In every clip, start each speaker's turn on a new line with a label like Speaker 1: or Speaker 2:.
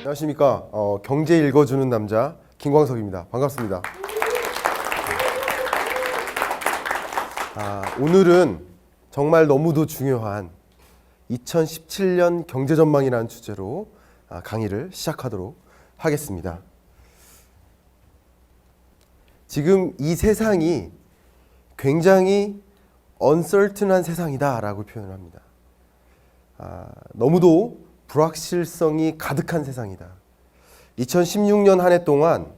Speaker 1: 안녕하십니까. 경제 읽어주는 남자 김광석입니다. 반갑습니다. 오늘은 정말 너무도 중요한 2017년 경제전망이라는 주제로 강의를 시작하도록 하겠습니다. 지금 이 세상이 굉장히 uncertain한 세상이다 라고 표현을 합니다. 너무도 불확실성이 가득한 세상이다. 2016년 한 해 동안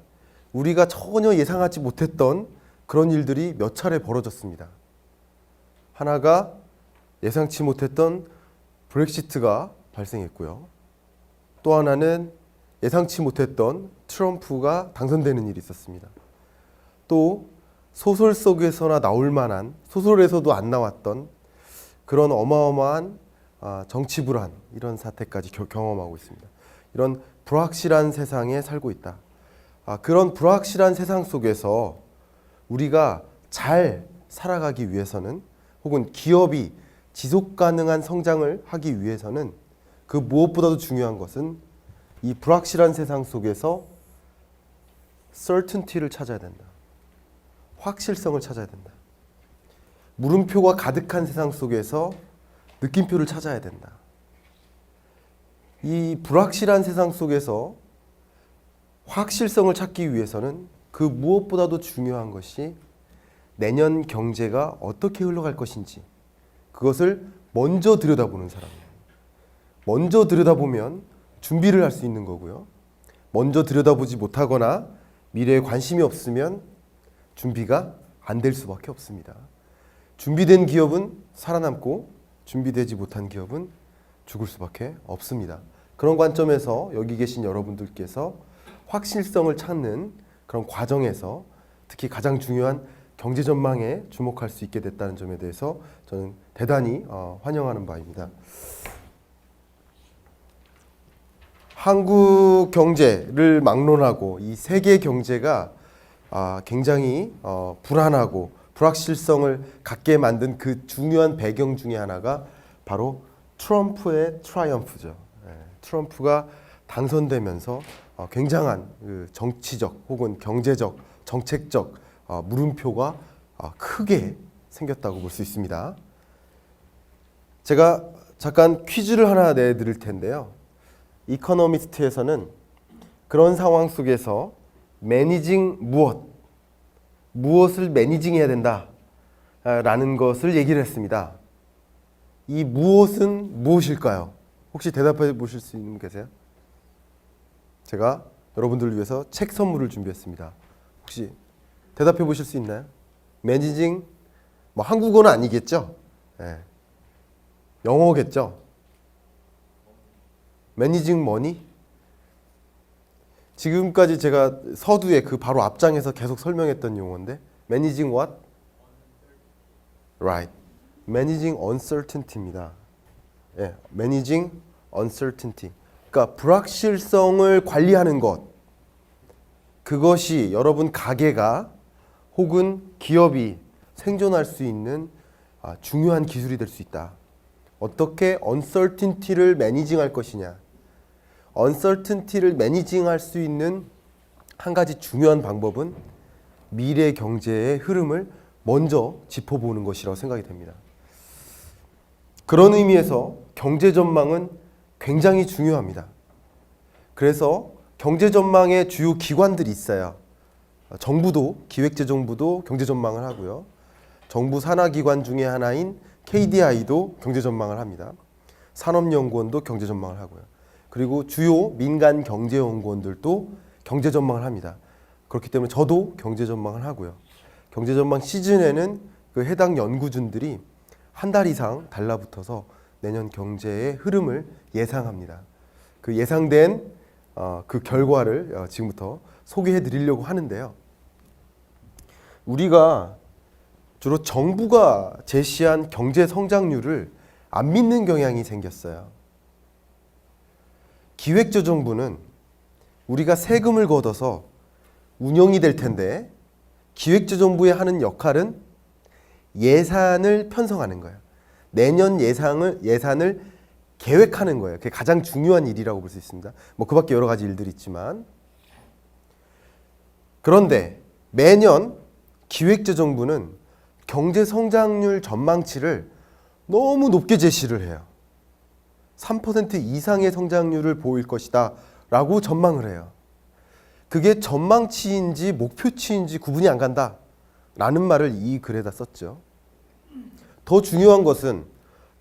Speaker 1: 우리가 전혀 예상하지 못했던 그런 일들이 몇 차례 벌어졌습니다. 하나가 예상치 못했던 브렉시트가 발생했고요. 또 하나는 예상치 못했던 트럼프가 당선되는 일이 있었습니다. 또 소설 속에서나 나올 만한, 소설에서도 안 나왔던 그런 어마어마한 정치 불안, 이런 사태까지 경험하고 있습니다. 이런 불확실한 세상에 살고 있다. 그런 불확실한 세상 속에서 우리가 잘 살아가기 위해서는, 혹은 기업이 지속 가능한 성장을 하기 위해서는 그 무엇보다도 중요한 것은 이 불확실한 세상 속에서 certainty를 찾아야 된다. 확실성을 찾아야 된다. 물음표가 가득한 세상 속에서 느낌표를 찾아야 된다. 이 불확실한 세상 속에서 확실성을 찾기 위해서는 그 무엇보다도 중요한 것이 내년 경제가 어떻게 흘러갈 것인지, 그것을 먼저 들여다보는 사람이에요. 먼저 들여다보면 준비를 할 수 있는 거고요. 먼저 들여다보지 못하거나 미래에 관심이 없으면 준비가 안 될 수밖에 없습니다. 준비된 기업은 살아남고 준비되지 못한 기업은 죽을 수밖에 없습니다. 그런 관점에서 여기 계신 여러분들께서 확실성을 찾는 그런 과정에서 특히 가장 중요한 경제 전망에 주목할 수 있게 됐다는 점에 대해서 저는 대단히 환영하는 바입니다. 한국 경제를 막론하고 이 세계 경제가 굉장히 불안하고 불확실성을 갖게 만든 그 중요한 배경 중에 하나가 바로 트럼프의 트라이엄프죠. 트럼프가 당선되면서 굉장한 그 정치적 혹은 경제적, 정책적 물음표가 크게 생겼다고 볼 수 있습니다. 제가 잠깐 퀴즈를 하나 내드릴 텐데요. 이코노미스트에서는 그런 상황 속에서 매니징 무엇을 매니징해야 된다 라는 것을 얘기를 했습니다. 이 무엇은 무엇일까요? 혹시 대답해 보실 수 있는 분 계세요? 제가 여러분들을 위해서 책 선물을 준비했습니다. 혹시 대답해 보실 수 있나요? 매니징, 한국어는 아니겠죠? 네. 영어겠죠? 매니징 머니? 지금까지 제가 서두에 그 바로 앞장에서 계속 설명했던 용어인데 Managing what? Right. Managing uncertainty입니다. 예, Managing uncertainty. 그러니까 불확실성을 관리하는 것. 그것이 여러분 가게가 혹은 기업이 생존할 수 있는 중요한 기술이 될 수 있다. 어떻게 uncertainty를 매니징할 것이냐. uncertainty를 매니징할 수 있는 한 가지 중요한 방법은 미래 경제의 흐름을 먼저 짚어보는 것이라고 생각이 됩니다. 그런 의미에서 경제 전망은 굉장히 중요합니다. 그래서 경제 전망의 주요 기관들이 있어요. 정부도, 기획재정부도 경제 전망을 하고요. 정부 산하기관 중에 하나인 KDI도 경제 전망을 합니다. 산업연구원도 경제 전망을 하고요. 그리고 주요 민간 경제연구원들도 경제 전망을 합니다. 그렇기 때문에 저도 경제 전망을 하고요. 경제 전망 시즌에는 그 해당 연구진들이 한 달 이상 달라붙어서 내년 경제의 흐름을 예상합니다. 그 예상된 그 결과를 지금부터 소개해 드리려고 하는데요. 우리가 주로 정부가 제시한 경제 성장률을 안 믿는 경향이 생겼어요. 기획재정부는 우리가 세금을 걷어서 운영이 될 텐데 기획재정부에 하는 역할은 예산을 편성하는 거예요. 내년 예산을 계획하는 거예요. 그게 가장 중요한 일이라고 볼 수 있습니다. 뭐 그 밖에 여러 가지 일들이 있지만. 그런데 매년 기획재정부는 경제 성장률 전망치를 너무 높게 제시를 해요. 3% 이상의 성장률을 보일 것이다 라고 전망을 해요. 그게 전망치인지 목표치인지 구분이 안 간다 라는 말을 이 글에다 썼죠. 더 중요한 것은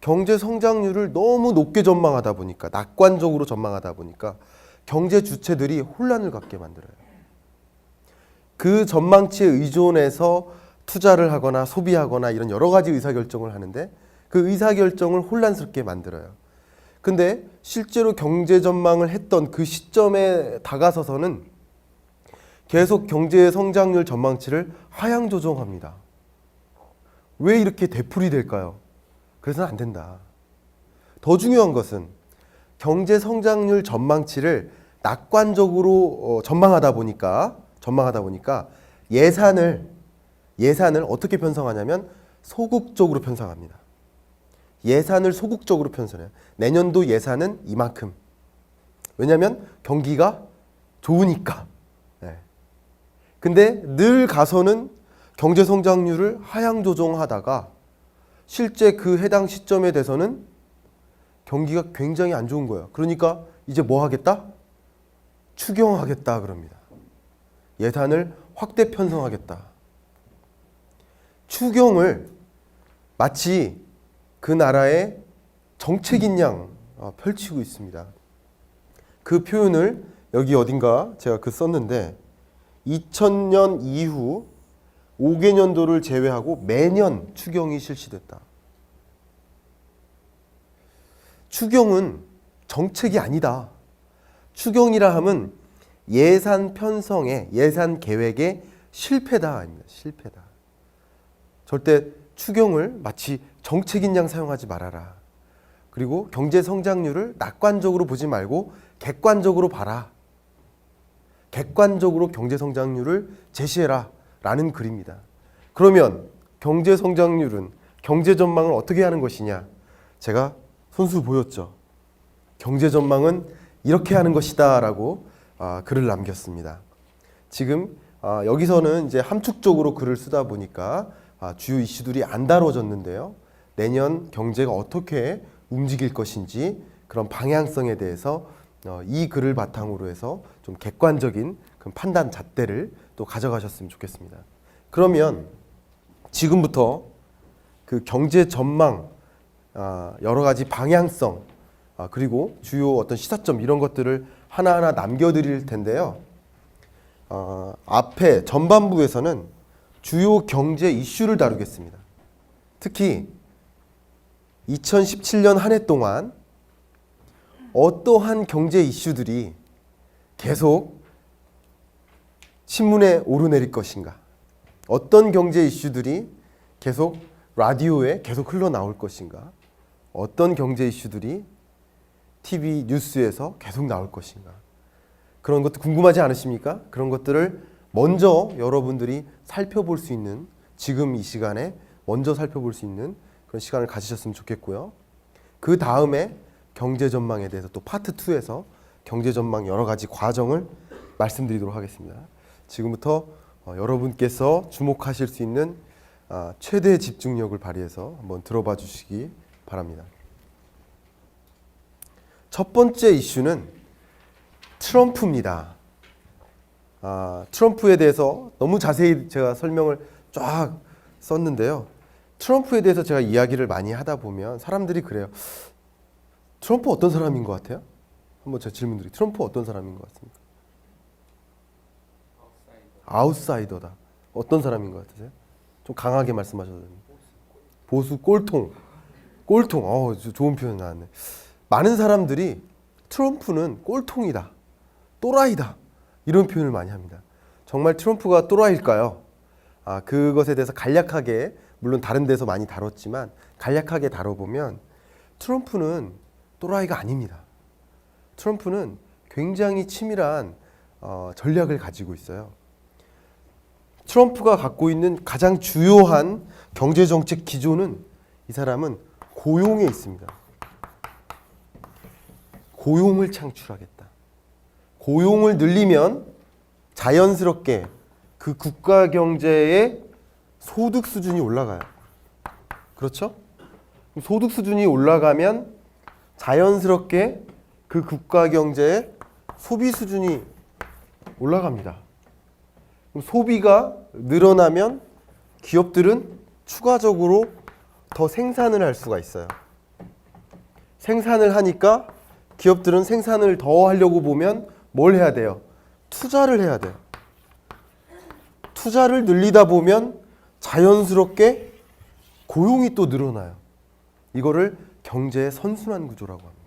Speaker 1: 경제 성장률을 너무 높게 전망하다 보니까, 낙관적으로 전망하다 보니까 경제 주체들이 혼란을 갖게 만들어요. 그 전망치에 의존해서 투자를 하거나 소비하거나 이런 여러 가지 의사결정을 하는데 그 의사결정을 혼란스럽게 만들어요. 근데 실제로 경제 전망을 했던 그 시점에 다가서서는 계속 경제 성장률 전망치를 하향 조정합니다. 왜 이렇게 되풀이 될까요? 그래서는 안 된다. 더 중요한 것은 경제 성장률 전망치를 낙관적으로 전망하다 보니까 예산을 어떻게 편성하냐면 소극적으로 편성합니다. 예산을 소극적으로 편성해요. 내년도 예산은 이만큼. 왜냐하면 경기가 좋으니까. 네. 근데 늘 가서는 경제 성장률을 하향 조정하다가 실제 그 해당 시점에 돼서는 경기가 굉장히 안 좋은 거예요. 그러니까 이제 뭐 하겠다? 추경하겠다 그럽니다. 예산을 확대 편성하겠다. 추경을 마치 그 나라의 정책인 양 펼치고 있습니다. 그 표현을 여기 어딘가 제가 썼는데 2000년 이후 5개년도를 제외하고 매년 추경이 실시됐다. 추경은 정책이 아니다. 추경이라 함은 예산 편성에, 예산 계획의 실패다 아닙니다. 실패다. 절대 추경을 마치 정책인 양 사용하지 말아라. 그리고 경제 성장률을 낙관적으로 보지 말고 객관적으로 봐라. 객관적으로 경제 성장률을 제시해라 라는 글입니다. 그러면 경제 성장률은 경제 전망을 어떻게 하는 것이냐? 제가 손수 보였죠. 경제 전망은 이렇게 하는 것이다 라고 글을 남겼습니다. 지금 여기서는 이제 함축적으로 글을 쓰다 보니까 주요 이슈들이 안 다뤄졌는데요. 내년 경제가 어떻게 움직일 것인지 그런 방향성에 대해서 이 글을 바탕으로 해서 좀 객관적인 그런 판단 잣대를 또 가져가셨으면 좋겠습니다. 그러면 지금부터 그 경제 전망, 여러 가지 방향성, 그리고 주요 어떤 시사점 이런 것들을 하나하나 남겨드릴 텐데요. 앞에 전반부에서는 주요 경제 이슈를 다루겠습니다. 특히 2017년 한 해 동안 어떠한 경제 이슈들이 계속 신문에 오르내릴 것인가, 어떤 경제 이슈들이 계속 라디오에 계속 흘러나올 것인가, 어떤 경제 이슈들이 TV 뉴스에서 계속 나올 것인가, 그런 것도 궁금하지 않으십니까? 그런 것들을 먼저 여러분들이 살펴볼 수 있는, 지금 이 시간에 먼저 살펴볼 수 있는 그런 시간을 가지셨으면 좋겠고요. 그 다음에 경제 전망에 대해서 또 파트 2에서 경제 전망 여러 가지 과정을 말씀드리도록 하겠습니다. 지금부터 여러분께서 주목하실 수 있는 최대 집중력을 발휘해서 한번 들어봐 주시기 바랍니다. 첫 번째 이슈는 트럼프입니다. 트럼프에 대해서 너무 자세히 제가 설명을 쫙 썼는데요. 트럼프에 대해서 제가 이야기를 많이 하다 보면 사람들이 그래요. 트럼프 어떤 사람인 것 같아요? 한번 제 질문드릴게요. 트럼프 어떤 사람인 것 같습니까? 아웃사이더다. 어떤 사람인 것 같으세요? 좀 강하게 말씀하셔도 됩니다. 보수 꼴통. 꼴통. 좋은 표현 나왔네. 많은 사람들이 트럼프는 꼴통이다. 또라이다. 이런 표현을 많이 합니다. 정말 트럼프가 또라이일까요? 그것에 대해서 간략하게, 물론 다른 데서 많이 다뤘지만 간략하게 다뤄보면 트럼프는 또라이가 아닙니다. 트럼프는 굉장히 치밀한 전략을 가지고 있어요. 트럼프가 갖고 있는 가장 주요한 경제정책 기조는, 이 사람은 고용에 있습니다. 고용을 창출하겠다. 고용을 늘리면 자연스럽게 그 국가 경제의 소득 수준이 올라가요. 그렇죠? 소득 수준이 올라가면 자연스럽게 그 국가 경제의 소비 수준이 올라갑니다. 소비가 늘어나면 기업들은 추가적으로 더 생산을 할 수가 있어요. 생산을 하니까 기업들은 생산을 더 하려고 보면 뭘 해야 돼요? 투자를 해야 돼요. 투자를 늘리다 보면 자연스럽게 고용이 또 늘어나요. 이거를 경제의 선순환 구조라고 합니다.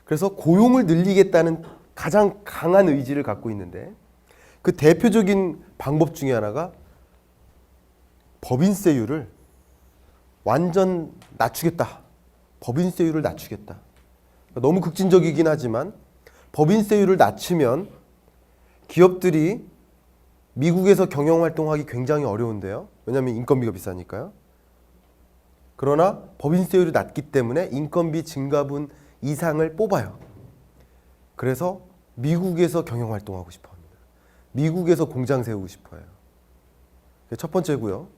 Speaker 1: 그래서 고용을 늘리겠다는 가장 강한 의지를 갖고 있는데 그 대표적인 방법 중에 하나가 법인세율을 완전 낮추겠다. 법인세율을 낮추겠다. 너무 극진적이긴 하지만 법인세율을 낮추면 기업들이 미국에서 경영활동하기 굉장히 어려운데요. 왜냐하면 인건비가 비싸니까요. 그러나 법인세율이 낮기 때문에 인건비 증가분 이상을 뽑아요. 그래서 미국에서 경영활동하고 싶어 합니다. 미국에서 공장 세우고 싶어요. 첫 번째고요.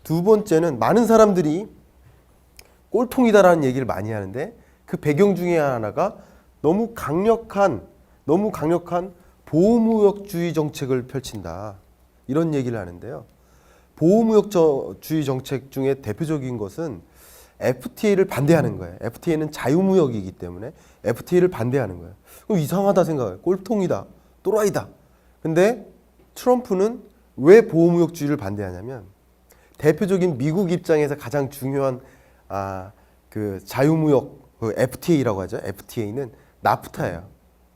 Speaker 1: 두 번째는 많은 사람들이 꼴통이다라는 얘기를 많이 하는데 그 배경 중에 하나가 너무 강력한 보호무역주의 정책을 펼친다. 이런 얘기를 하는데요. 보호무역주의 정책 중에 대표적인 것은 FTA를 반대하는 거예요. FTA는 자유무역이기 때문에 FTA를 반대하는 거예요. 그럼 이상하다 생각해요. 꼴통이다. 또라이다. 근데 트럼프는 왜 보호무역주의를 반대하냐면 대표적인 미국 입장에서 가장 중요한 그 자유무역 그 FTA라고 하죠. FTA는 나프타예요.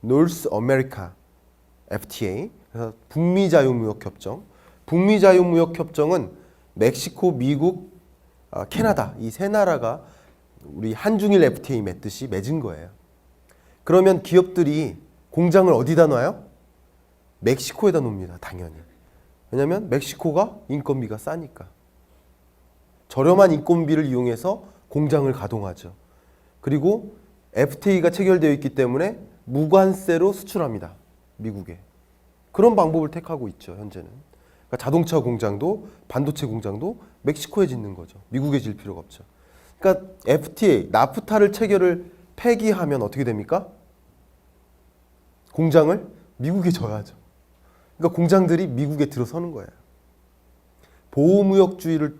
Speaker 1: North America FTA. 그래서 북미 자유무역 협정. 북미 자유무역 협정은 멕시코, 미국, 캐나다 이 세 나라가 우리 한중일 FTA 맺듯이 맺은 거예요. 그러면 기업들이 공장을 어디다 놔요? 멕시코에다 놓습니다. 당연히. 왜냐하면 멕시코가 인건비가 싸니까. 저렴한 인건비를 이용해서 공장을 가동하죠. 그리고 FTA가 체결되어 있기 때문에 무관세로 수출합니다. 미국에. 그런 방법을 택하고 있죠. 현재는. 그러니까 자동차 공장도 반도체 공장도 멕시코에 짓는 거죠. 미국에 질 필요가 없죠. 그러니까 FTA, 나프타를 체결을 폐기하면 어떻게 됩니까? 공장을 미국에 져야죠. 그러니까 공장들이 미국에 들어서는 거예요. 보호무역주의를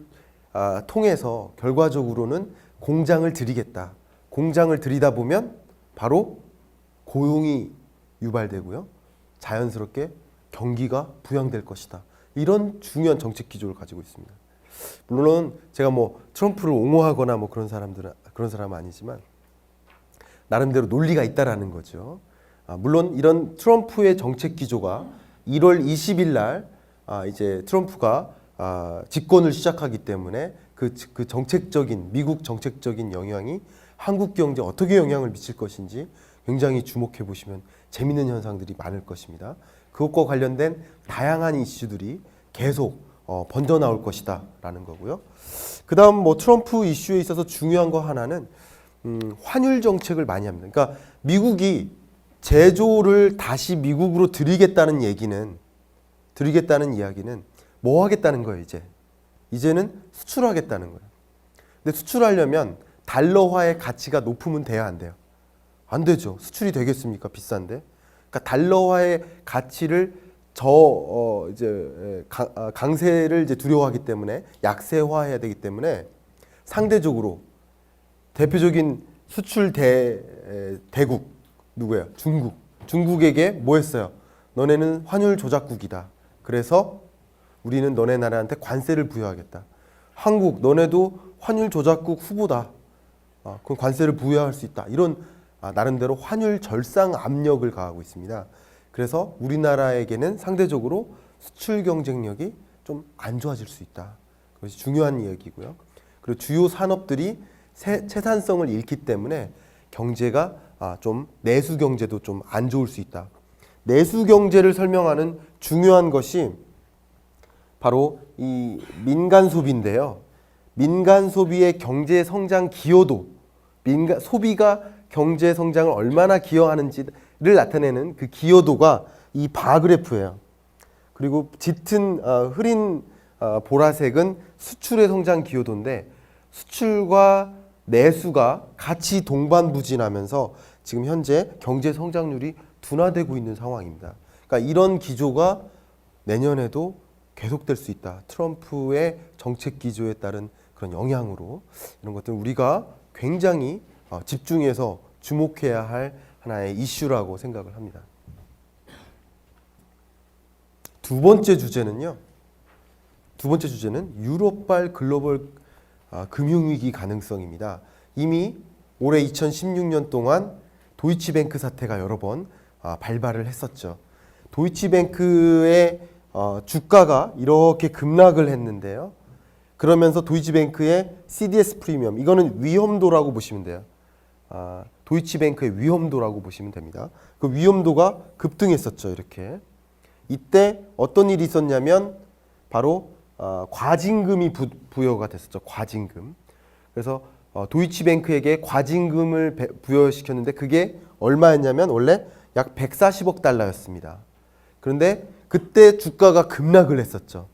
Speaker 1: 통해서 결과적으로는 공장을 들이겠다. 공장을 들이다 보면 바로 고용이 유발되고요. 자연스럽게 경기가 부양될 것이다. 이런 중요한 정책 기조를 가지고 있습니다. 물론 제가 뭐 트럼프를 옹호하거나 뭐 그런 사람은 아니지만 나름대로 논리가 있다라는 거죠. 물론 이런 트럼프의 정책 기조가 1월 20일 날 이제 트럼프가 집권을 시작하기 때문에 그 정책적인 미국 정책적인 영향이 한국 경제에 어떻게 영향을 미칠 것인지 굉장히 주목해 보시면 재미있는 현상들이 많을 것입니다. 그것과 관련된 다양한 이슈들이 계속 번져 나올 것이다 라는 거고요. 그 다음 뭐 트럼프 이슈에 있어서 중요한 거 하나는 환율 정책을 많이 합니다. 그러니까 미국이 제조를 다시 미국으로 들이겠다는 이야기는 뭐 하겠다는 거예요, 이제는 수출하겠다는 거예요. 근데 수출하려면 달러화의 가치가 높으면 돼야 안 돼요? 안 되죠. 수출이 되겠습니까? 비싼데. 그러니까 달러화의 가치를 강세를 이제 두려워하기 때문에 약세화해야 되기 때문에 상대적으로 대표적인 수출 대국 누구예요? 중국에게 뭐 했어요? 너네는 환율 조작국이다. 그래서 우리는 너네 나라한테 관세를 부여하겠다. 한국 너네도 환율 조작국 후보다. 그럼 관세를 부여할 수 있다. 이런 나름대로 환율 절상 압력을 가하고 있습니다. 그래서 우리나라에게는 상대적으로 수출 경쟁력이 좀 안 좋아질 수 있다. 그것이 중요한 이야기고요. 그리고 주요 산업들이 생산성을 잃기 때문에 경제가 좀 내수 경제도 좀 안 좋을 수 있다. 내수 경제를 설명하는 중요한 것이 바로 이 민간 소비인데요. 민간 소비의 경제 성장 기여도, 소비가 경제 성장을 얼마나 기여하는지를 나타내는 그 기여도가 이 바그래프예요. 그리고 짙은 흐린 보라색은 수출의 성장 기여도인데 수출과 내수가 같이 동반부진하면서 지금 현재 경제 성장률이 둔화되고 있는 상황입니다. 그러니까 이런 기조가 내년에도 계속될 수 있다. 트럼프의 정책 기조에 따른 그런 영향으로 이런 것들은 우리가 굉장히 집중해서 주목해야 할 하나의 이슈라고 생각을 합니다. 두 번째 주제는 유럽발 글로벌 금융위기 가능성입니다. 이미 올해 2016년 동안 도이치뱅크 사태가 여러 번 발발을 했었죠. 도이치뱅크의 주가가 이렇게 급락을 했는데요. 그러면서 도이치뱅크의 CDS 프리미엄, 이거는 위험도라고 보시면 돼요. 도이치뱅크의 위험도라고 보시면 됩니다. 그 위험도가 급등했었죠. 이렇게. 이때 어떤 일이 있었냐면 바로 과징금이 부여가 됐었죠. 과징금. 그래서 도이치뱅크에게 과징금을 부여시켰는데 그게 얼마였냐면 원래 약 140억 달러였습니다. 그런데 그때 주가가 급락을 했었죠.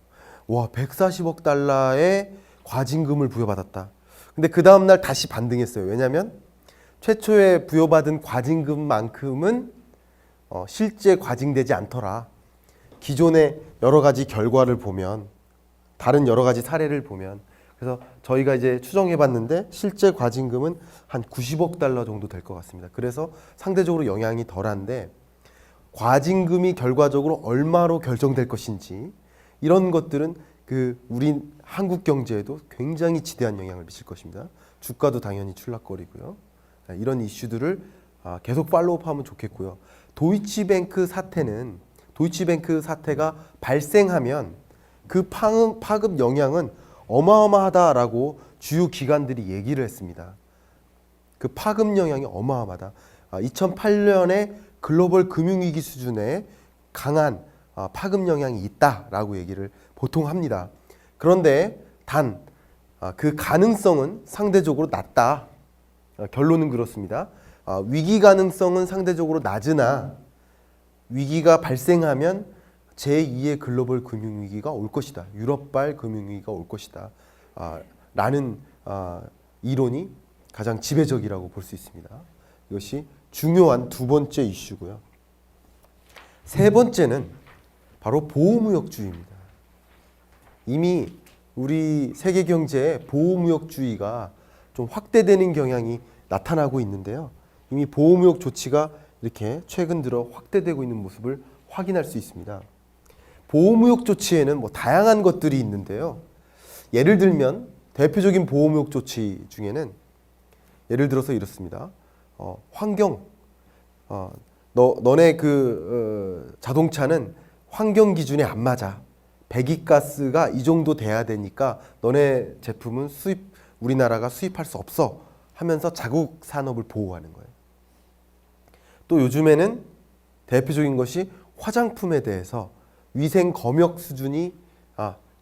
Speaker 1: 와, 140억 달러의 과징금을 부여받았다. 근데 그 다음날 다시 반등했어요. 왜냐하면 최초에 부여받은 과징금만큼은 실제 과징되지 않더라. 기존의 여러 가지 결과를 보면, 다른 여러 가지 사례를 보면, 그래서 저희가 이제 추정해 봤는데 실제 과징금은 한 90억 달러 정도 될 것 같습니다. 그래서 상대적으로 영향이 덜한데 과징금이 결과적으로 얼마로 결정될 것인지 이런 것들은 우리 한국 경제에도 굉장히 지대한 영향을 미칠 것입니다. 주가도 당연히 출락거리고요. 이런 이슈들을 계속 팔로우하면 좋겠고요. 도이치뱅크 사태가 발생하면 그 파급 영향은 어마어마하다라고 주요 기관들이 얘기를 했습니다. 그 파급 영향이 어마어마하다. 2008년에 글로벌 금융위기 수준의 강한 파급 영향이 있다라고 얘기를 보통 합니다. 그런데 단 그 가능성은 상대적으로 낮다. 결론은 그렇습니다. 위기 가능성은 상대적으로 낮으나 위기가 발생하면 제2의 글로벌 금융위기가 올 것이다. 유럽발 금융위기가 올 것이다. 라는 이론이 가장 지배적이라고 볼 수 있습니다. 이것이 중요한 두 번째 이슈고요. 세 번째는 바로 보호무역주의입니다. 이미 우리 세계 경제에 보호무역주의가 좀 확대되는 경향이 나타나고 있는데요. 이미 보호무역 조치가 이렇게 최근 들어 확대되고 있는 모습을 확인할 수 있습니다. 보호무역 조치에는 다양한 것들이 있는데요. 예를 들면 대표적인 보호무역 조치 중에는 예를 들어서 이렇습니다. 환경, 너네 자동차는 환경 기준에 안 맞아. 배기가스가 이 정도 돼야 되니까 너네 제품은 우리나라가 수입할 수 없어 하면서 자국 산업을 보호하는 거예요. 또 요즘에는 대표적인 것이 화장품에 대해서 위생 검역 수준이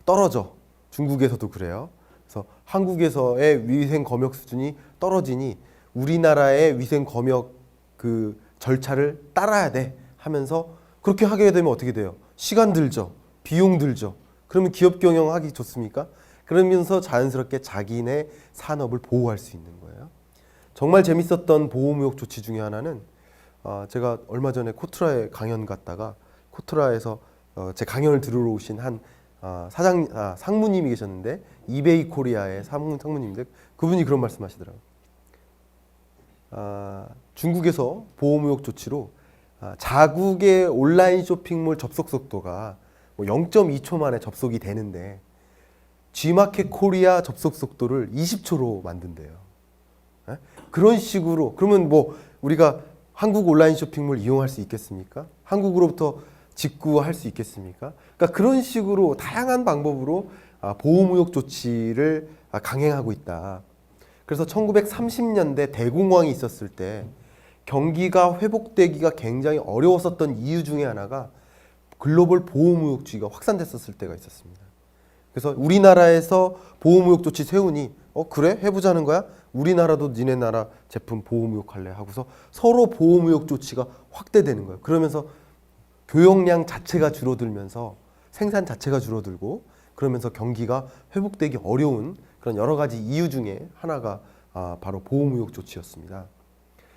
Speaker 1: 떨어져. 중국에서도 그래요. 그래서 한국에서의 위생 검역 수준이 떨어지니 우리나라의 위생 검역 절차를 따라야 돼 하면서 그렇게 하게 되면 어떻게 돼요? 시간 들죠. 비용 들죠. 그러면 기업 경영하기 좋습니까? 그러면서 자연스럽게 자기네 산업을 보호할 수 있는 거예요. 정말 재밌었던 보호무역 조치 중에 하나는 제가 얼마 전에 코트라에 강연 갔다가 코트라에서 제 강연을 들으러 오신 한 상무님이 계셨는데 이베이 코리아의 상무님인데 그분이 그런 말씀하시더라고요. 중국에서 보호무역 조치로 자국의 온라인 쇼핑몰 접속 속도가 0.2초 만에 접속이 되는데 G마켓 코리아 접속 속도를 20초로 만든대요. 그런 식으로 그러면 우리가 한국 온라인 쇼핑몰 이용할 수 있겠습니까? 한국으로부터 직구할 수 있겠습니까? 그러니까 그런 식으로 다양한 방법으로 보호무역 조치를 강행하고 있다. 그래서 1930년대 대공황이 있었을 때 경기가 회복되기가 굉장히 어려웠었던 이유 중에 하나가 글로벌 보호무역주의가 확산됐었을 때가 있었습니다. 그래서 우리나라에서 보호무역 조치 세우니 그래? 해보자는 거야? 우리나라도 니네 나라 제품 보호무역할래 하고서 서로 보호무역 조치가 확대되는 거예요. 그러면서 교역량 자체가 줄어들면서 생산 자체가 줄어들고 그러면서 경기가 회복되기 어려운 그런 여러 가지 이유 중에 하나가 바로 보호무역 조치였습니다.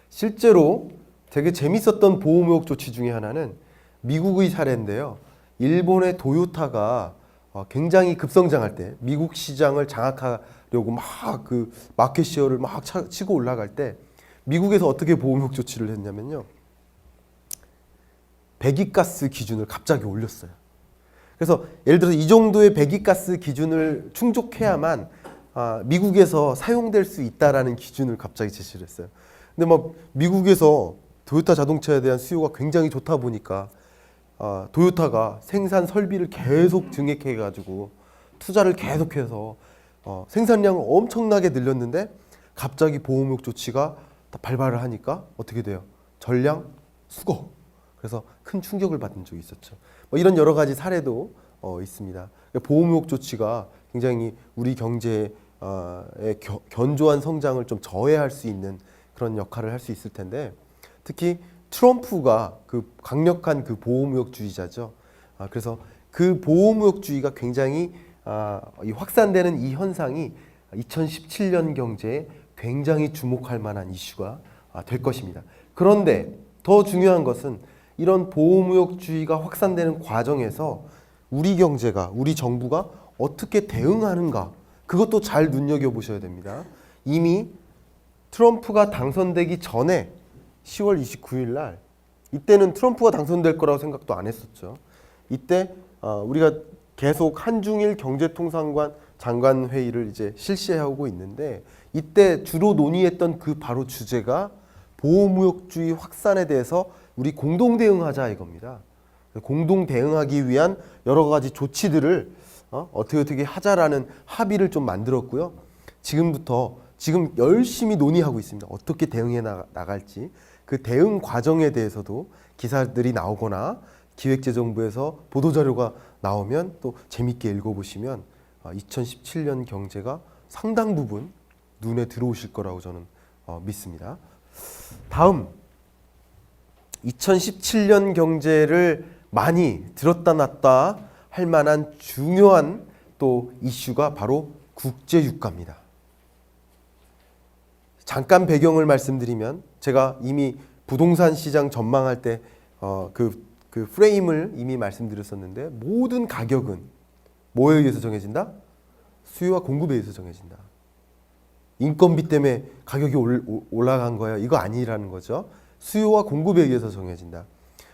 Speaker 1: 실제로 되게 재밌었던 보호무역 조치 중에 하나는 미국의 사례인데요. 일본의 도요타가 굉장히 급성장할 때 미국 시장을 장악하려고 막 그 마켓 시어를 막 치고 올라갈 때 미국에서 어떻게 보호무역 조치를 했냐면요. 배기가스 기준을 갑자기 올렸어요. 그래서 예를 들어서 이 정도의 배기가스 기준을 충족해야만 미국에서 사용될 수 있다라는 기준을 갑자기 제시를 했어요. 근데 막 미국에서 도요타 자동차에 대한 수요가 굉장히 좋다 보니까 도요타가 생산 설비를 계속 증액해가지고 투자를 계속해서 생산량을 엄청나게 늘렸는데 갑자기 보호무역 조치가 발발을 하니까 어떻게 돼요? 전량 수거. 그래서 큰 충격을 받은 적이 있었죠. 뭐 이런 여러 가지 사례도 있습니다. 보호무역 조치가 굉장히 우리 경제의 견조한 성장을 좀 저해할 수 있는 그런 역할을 할 수 있을 텐데 특히 트럼프가 그 강력한 그 보호무역주의자죠. 그래서 그 보호무역주의가 굉장히 확산되는 이 현상이 2017년 경제에 굉장히 주목할 만한 이슈가 될 것입니다. 그런데 더 중요한 것은 이런 보호무역주의가 확산되는 과정에서 우리 경제가, 우리 정부가 어떻게 대응하는가 그것도 잘 눈여겨보셔야 됩니다. 이미 트럼프가 당선되기 전에 10월 29일 날 이때는 트럼프가 당선될 거라고 생각도 안 했었죠. 이때 우리가 계속 한중일 경제통상관 장관 회의를 이제 실시하고 있는데 이때 주로 논의했던 그 바로 주제가 보호무역주의 확산에 대해서 우리 공동 대응하자 이겁니다. 공동 대응하기 위한 여러 가지 조치들을 어떻게 하자라는 합의를 좀 만들었고요. 지금 열심히 논의하고 있습니다. 어떻게 대응해 나갈지. 그 대응 과정에 대해서도 기사들이 나오거나 기획재정부에서 보도자료가 나오면 또 재밌게 읽어보시면 2017년 경제가 상당 부분 눈에 들어오실 거라고 저는 믿습니다. 다음 2017년 경제를 많이 들었다 놨다 할 만한 중요한 또 이슈가 바로 국제유가입니다. 잠깐 배경을 말씀드리면 제가 이미 부동산 시장 전망할 때 그 프레임을 이미 말씀드렸었는데 모든 가격은 뭐에 의해서 정해진다? 수요와 공급에 의해서 정해진다. 인건비 때문에 가격이 올라간 거예요. 이거 아니라는 거죠. 수요와 공급에 의해서 정해진다.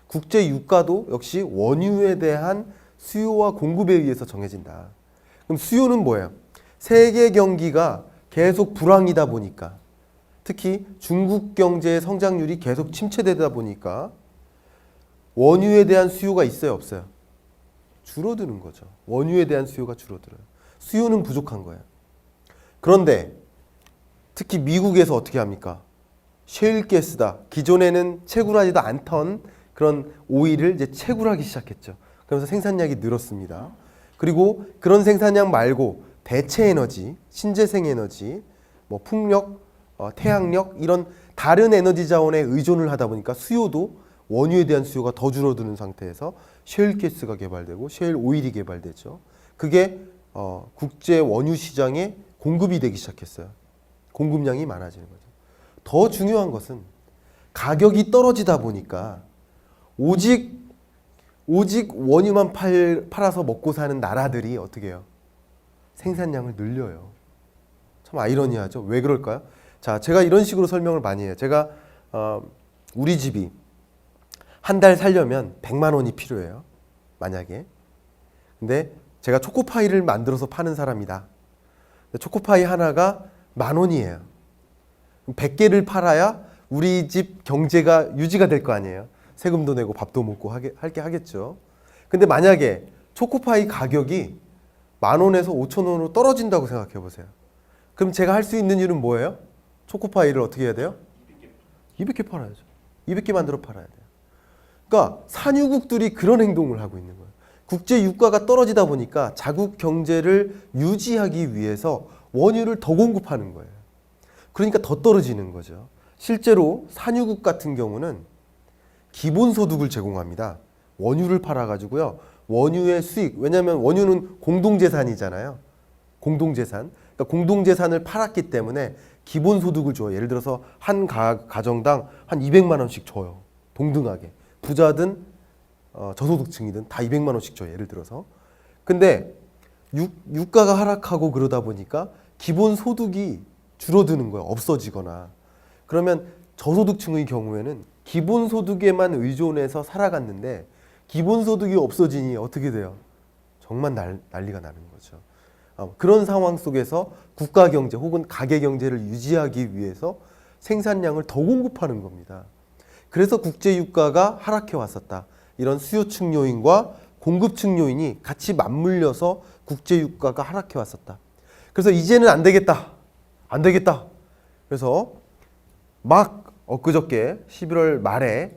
Speaker 1: 국제 유가도 역시 원유에 대한 수요와 공급에 의해서 정해진다. 그럼 수요는 뭐예요? 세계 경기가 계속 불황이다 보니까 특히 중국 경제의 성장률이 계속 침체되다 보니까 원유에 대한 수요가 있어요, 없어요? 줄어드는 거죠. 원유에 대한 수요가 줄어들어요. 수요는 부족한 거예요. 그런데 특히 미국에서 어떻게 합니까? 셰일가스다. 기존에는 채굴하지도 않던 그런 오일을 이제 채굴하기 시작했죠. 그러면서 생산량이 늘었습니다. 그리고 그런 생산량 말고 대체 에너지, 신재생 에너지, 뭐 풍력, 태양력 이런 다른 에너지 자원에 의존을 하다 보니까 수요도 원유에 대한 수요가 더 줄어드는 상태에서 셰일가스가 개발되고 셰일 오일이 개발되죠. 그게 국제 원유 시장에 공급이 되기 시작했어요. 공급량이 많아지는 거죠. 더 중요한 것은 가격이 떨어지다 보니까 오직 원유만 팔아서 먹고 사는 나라들이 어떻게 해요? 생산량을 늘려요. 참 아이러니하죠. 왜 그럴까요? 자, 제가 이런 식으로 설명을 많이 해요. 제가 우리 집이 한 달 살려면 100만 원이 필요해요. 만약에. 근데 제가 초코파이를 만들어서 파는 사람이다. 초코파이 하나가 10,000원이에요. 100개를 팔아야 우리 집 경제가 유지가 될 거 아니에요. 세금도 내고 밥도 먹고 할게 하겠죠. 근데 만약에 초코파이 가격이 10,000원에서 5,000원으로 떨어진다고 생각해 보세요. 그럼 제가 할 수 있는 일은 뭐예요? 초코파이를 어떻게 해야 돼요? 200개 팔아야죠. 200개 만들어 팔아야 돼요. 그러니까 산유국들이 그런 행동을 하고 있는 거예요. 국제 유가가 떨어지다 보니까 자국 경제를 유지하기 위해서 원유를 더 공급하는 거예요. 그러니까 더 떨어지는 거죠. 실제로 산유국 같은 경우는 기본소득을 제공합니다. 원유를 팔아가지고요. 원유의 수익, 왜냐하면 원유는 공동재산이잖아요. 공동재산. 그러니까 공동재산을 팔았기 때문에 기본소득을 줘요. 예를 들어서 한 가정당 한 200만 원씩 줘요. 동등하게. 부자든 저소득층이든 다 200만 원씩 줘요. 예를 들어서. 근데 유가가 하락하고 그러다 보니까 기본소득이 줄어드는 거예요. 없어지거나. 그러면 저소득층의 경우에는 기본소득에만 의존해서 살아갔는데 기본소득이 없어지니 어떻게 돼요? 정말 난리가 나는 거죠. 그런 상황 속에서 국가경제 혹은 가계경제를 유지하기 위해서 생산량을 더 공급하는 겁니다. 그래서 국제유가가 하락해 왔었다. 이런 수요층 요인과 공급층 요인이 같이 맞물려서 국제유가가 하락해 왔었다. 그래서 이제는 안 되겠다. 안 되겠다. 그래서 막 엊그저께 11월 말에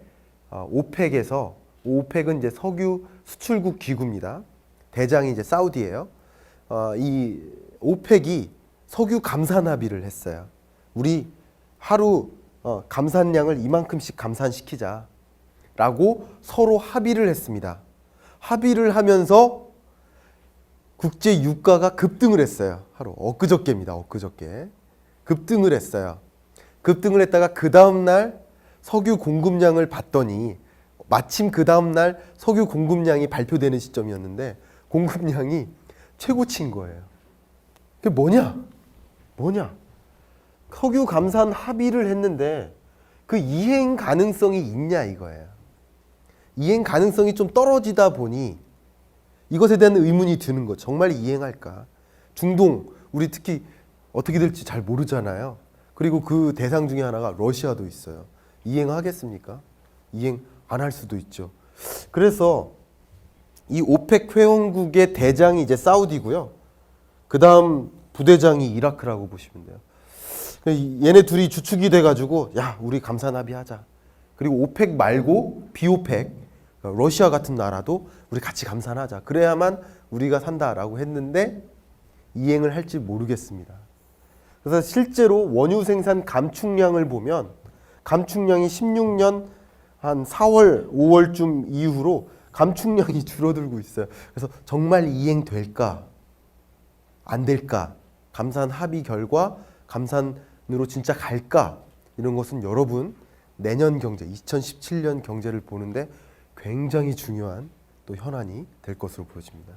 Speaker 1: 오펙에서, 오펙은 이제 석유 수출국 기구입니다. 대장이 이제 사우디예요. 이 오펙이 석유 감산 합의를 했어요. 우리 하루 감산량을 이만큼씩 감산시키자라고 서로 합의를 했습니다. 합의를 하면서 국제 유가가 급등을 했어요. 하루 엊그저께입니다. 엊그저께 급등을 했어요. 급등을 했다가 그 다음 날 석유 공급량을 봤더니 마침 그 다음 날 석유 공급량이 발표되는 시점이었는데 공급량이 최고치인 거예요. 그게 뭐냐? 석유 감산 합의를 했는데 그 이행 가능성이 있냐 이거예요. 이행 가능성이 좀 떨어지다 보니 이것에 대한 의문이 드는 거죠. 정말 이행할까? 중동, 우리 특히 어떻게 될지 잘 모르잖아요. 그리고 그 대상 중에 하나가 러시아도 있어요. 이행하겠습니까? 이행 안 할 수도 있죠. 그래서 이 오펙 회원국의 대장이 이제 사우디고요. 그 다음 부대장이 이라크라고 보시면 돼요. 얘네 둘이 주축이 돼가지고 야 우리 감산 합의하자. 그리고 오펙 말고 비오펙 러시아 같은 나라도 우리 같이 감산하자. 그래야만 우리가 산다라고 했는데 이행을 할지 모르겠습니다. 그래서 실제로 원유 생산 감축량을 보면 감축량이 16년 한 4월, 5월쯤 이후로 감축량이 줄어들고 있어요. 그래서 정말 이행될까? 안 될까? 감산 합의 결과 감산으로 진짜 갈까? 이런 것은 여러분 내년 경제, 2017년 경제를 보는데 굉장히 중요한 또 현안이 될 것으로 보여집니다.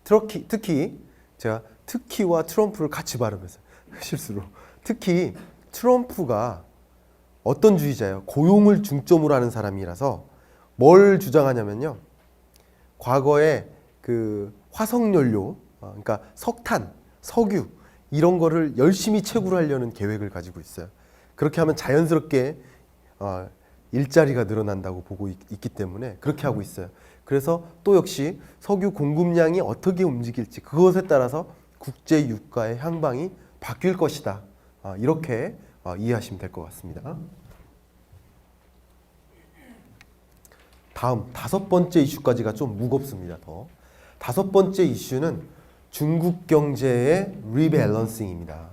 Speaker 1: 특히 제가 특히와 트럼프를 같이 발음해서 실수로 특히 트럼프가 어떤 주의자예요? 고용을 중점으로 하는 사람이라서 뭘 주장하냐면요. 과거에 그 화석연료, 그러니까 석탄, 석유 이런 거를 열심히 채굴 하려는 계획을 가지고 있어요. 그렇게 하면 자연스럽게 일자리가 늘어난다고 보고 있기 때문에 그렇게 하고 있어요. 그래서 또 역시 석유 공급량이 어떻게 움직일지 그것에 따라서 국제 유가의 향방이 바뀔 것이다. 이렇게 이해하시면 될 것 같습니다. 다음 5번째 이슈까지가 좀 무겁습니다. 더 5번째 이슈는 중국 경제의 리밸런싱입니다.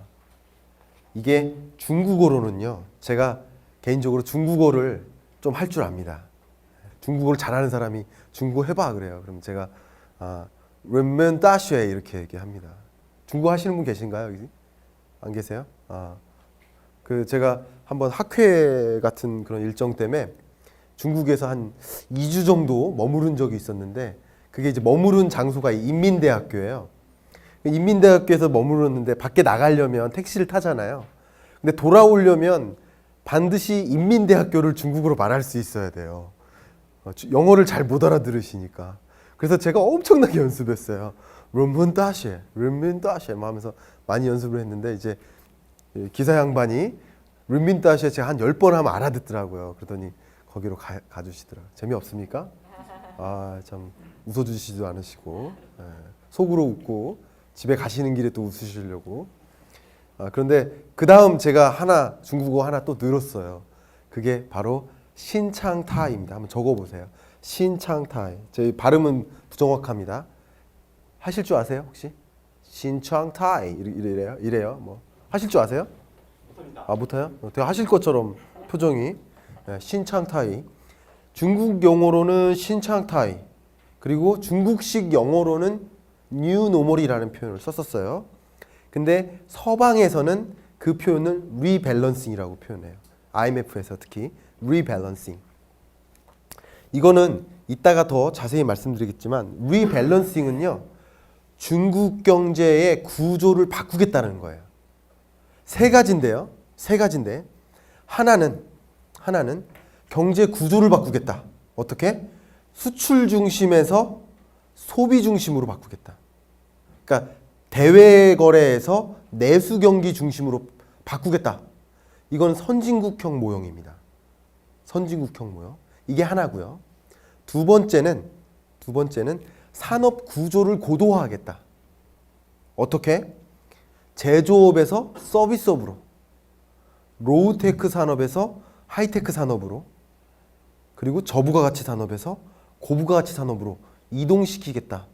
Speaker 1: 이게 중국어로는요. 제가 개인적으로 중국어를 좀 할 줄 압니다. 중국어를 잘하는 사람이 중국어 해봐 그래요. 그럼 제가 른면 따쉐 이렇게 얘기합니다. 중국어 하시는 분 계신가요? 여기? 안 계세요? 그 제가 한번 학회 같은 그런 일정 때문에 중국에서 한 2주 정도 머무른 적이 있었는데 그게 이제 머무른 장소가 인민대학교예요. 인민대학교에서 머무르는데 밖에 나가려면 택시를 타잖아요. 근데 돌아오려면 반드시 인민대학교를 중국어로 말할 수 있어야 돼요. 영어를 잘 못 알아들으시니까. 그래서 제가 엄청나게 연습했어요. 른문다쉐 하면서 많이 연습을 했는데 이제 기사 양반이 른민다쉐 제가 한 10번 하면 알아듣더라고요. 그러더니 거기로 가주시더라고요. 재미없습니까? 참 웃어주시지도 않으시고 속으로 웃고 집에 가시는 길에 또 웃으시려고. 그런데 그 다음 제가 중국어 하나 또 늘었어요. 그게 바로 신창타이입니다. 한번 적어보세요. 신창타이. 제 발음은 부정확합니다. 하실 줄 아세요 혹시? 신창타이 이래요? 뭐 하실 줄 아세요? 못해요? 되게 하실 것처럼 표정이. 네, 신창타이. 중국 영어로는 신창타이. 그리고 중국식 영어로는 뉴노멀이라는 표현을 썼었어요. 근데 서방에서는 그 표현을 리밸런싱이라고 표현해요. IMF에서 특히 리밸런싱. 이거는 이따가 더 자세히 말씀드리겠지만 리밸런싱은요, 중국 경제의 구조를 바꾸겠다는 거예요. 세 가지인데요. 세 가지인데 하나는 경제 구조를 바꾸겠다. 어떻게? 수출 중심에서 소비 중심으로 바꾸겠다. 그러니까 대외 거래에서 내수 경기 중심으로 바꾸겠다. 이건 선진국형 모형입니다. 선진국형 모형. 이게 하나고요. 두 번째는 산업 구조를 고도화하겠다. 어떻게? 제조업에서 서비스업으로, 로우테크 산업에서 하이테크 산업으로, 그리고 저부가가치 산업에서 고부가가치 산업으로 이동시키겠다.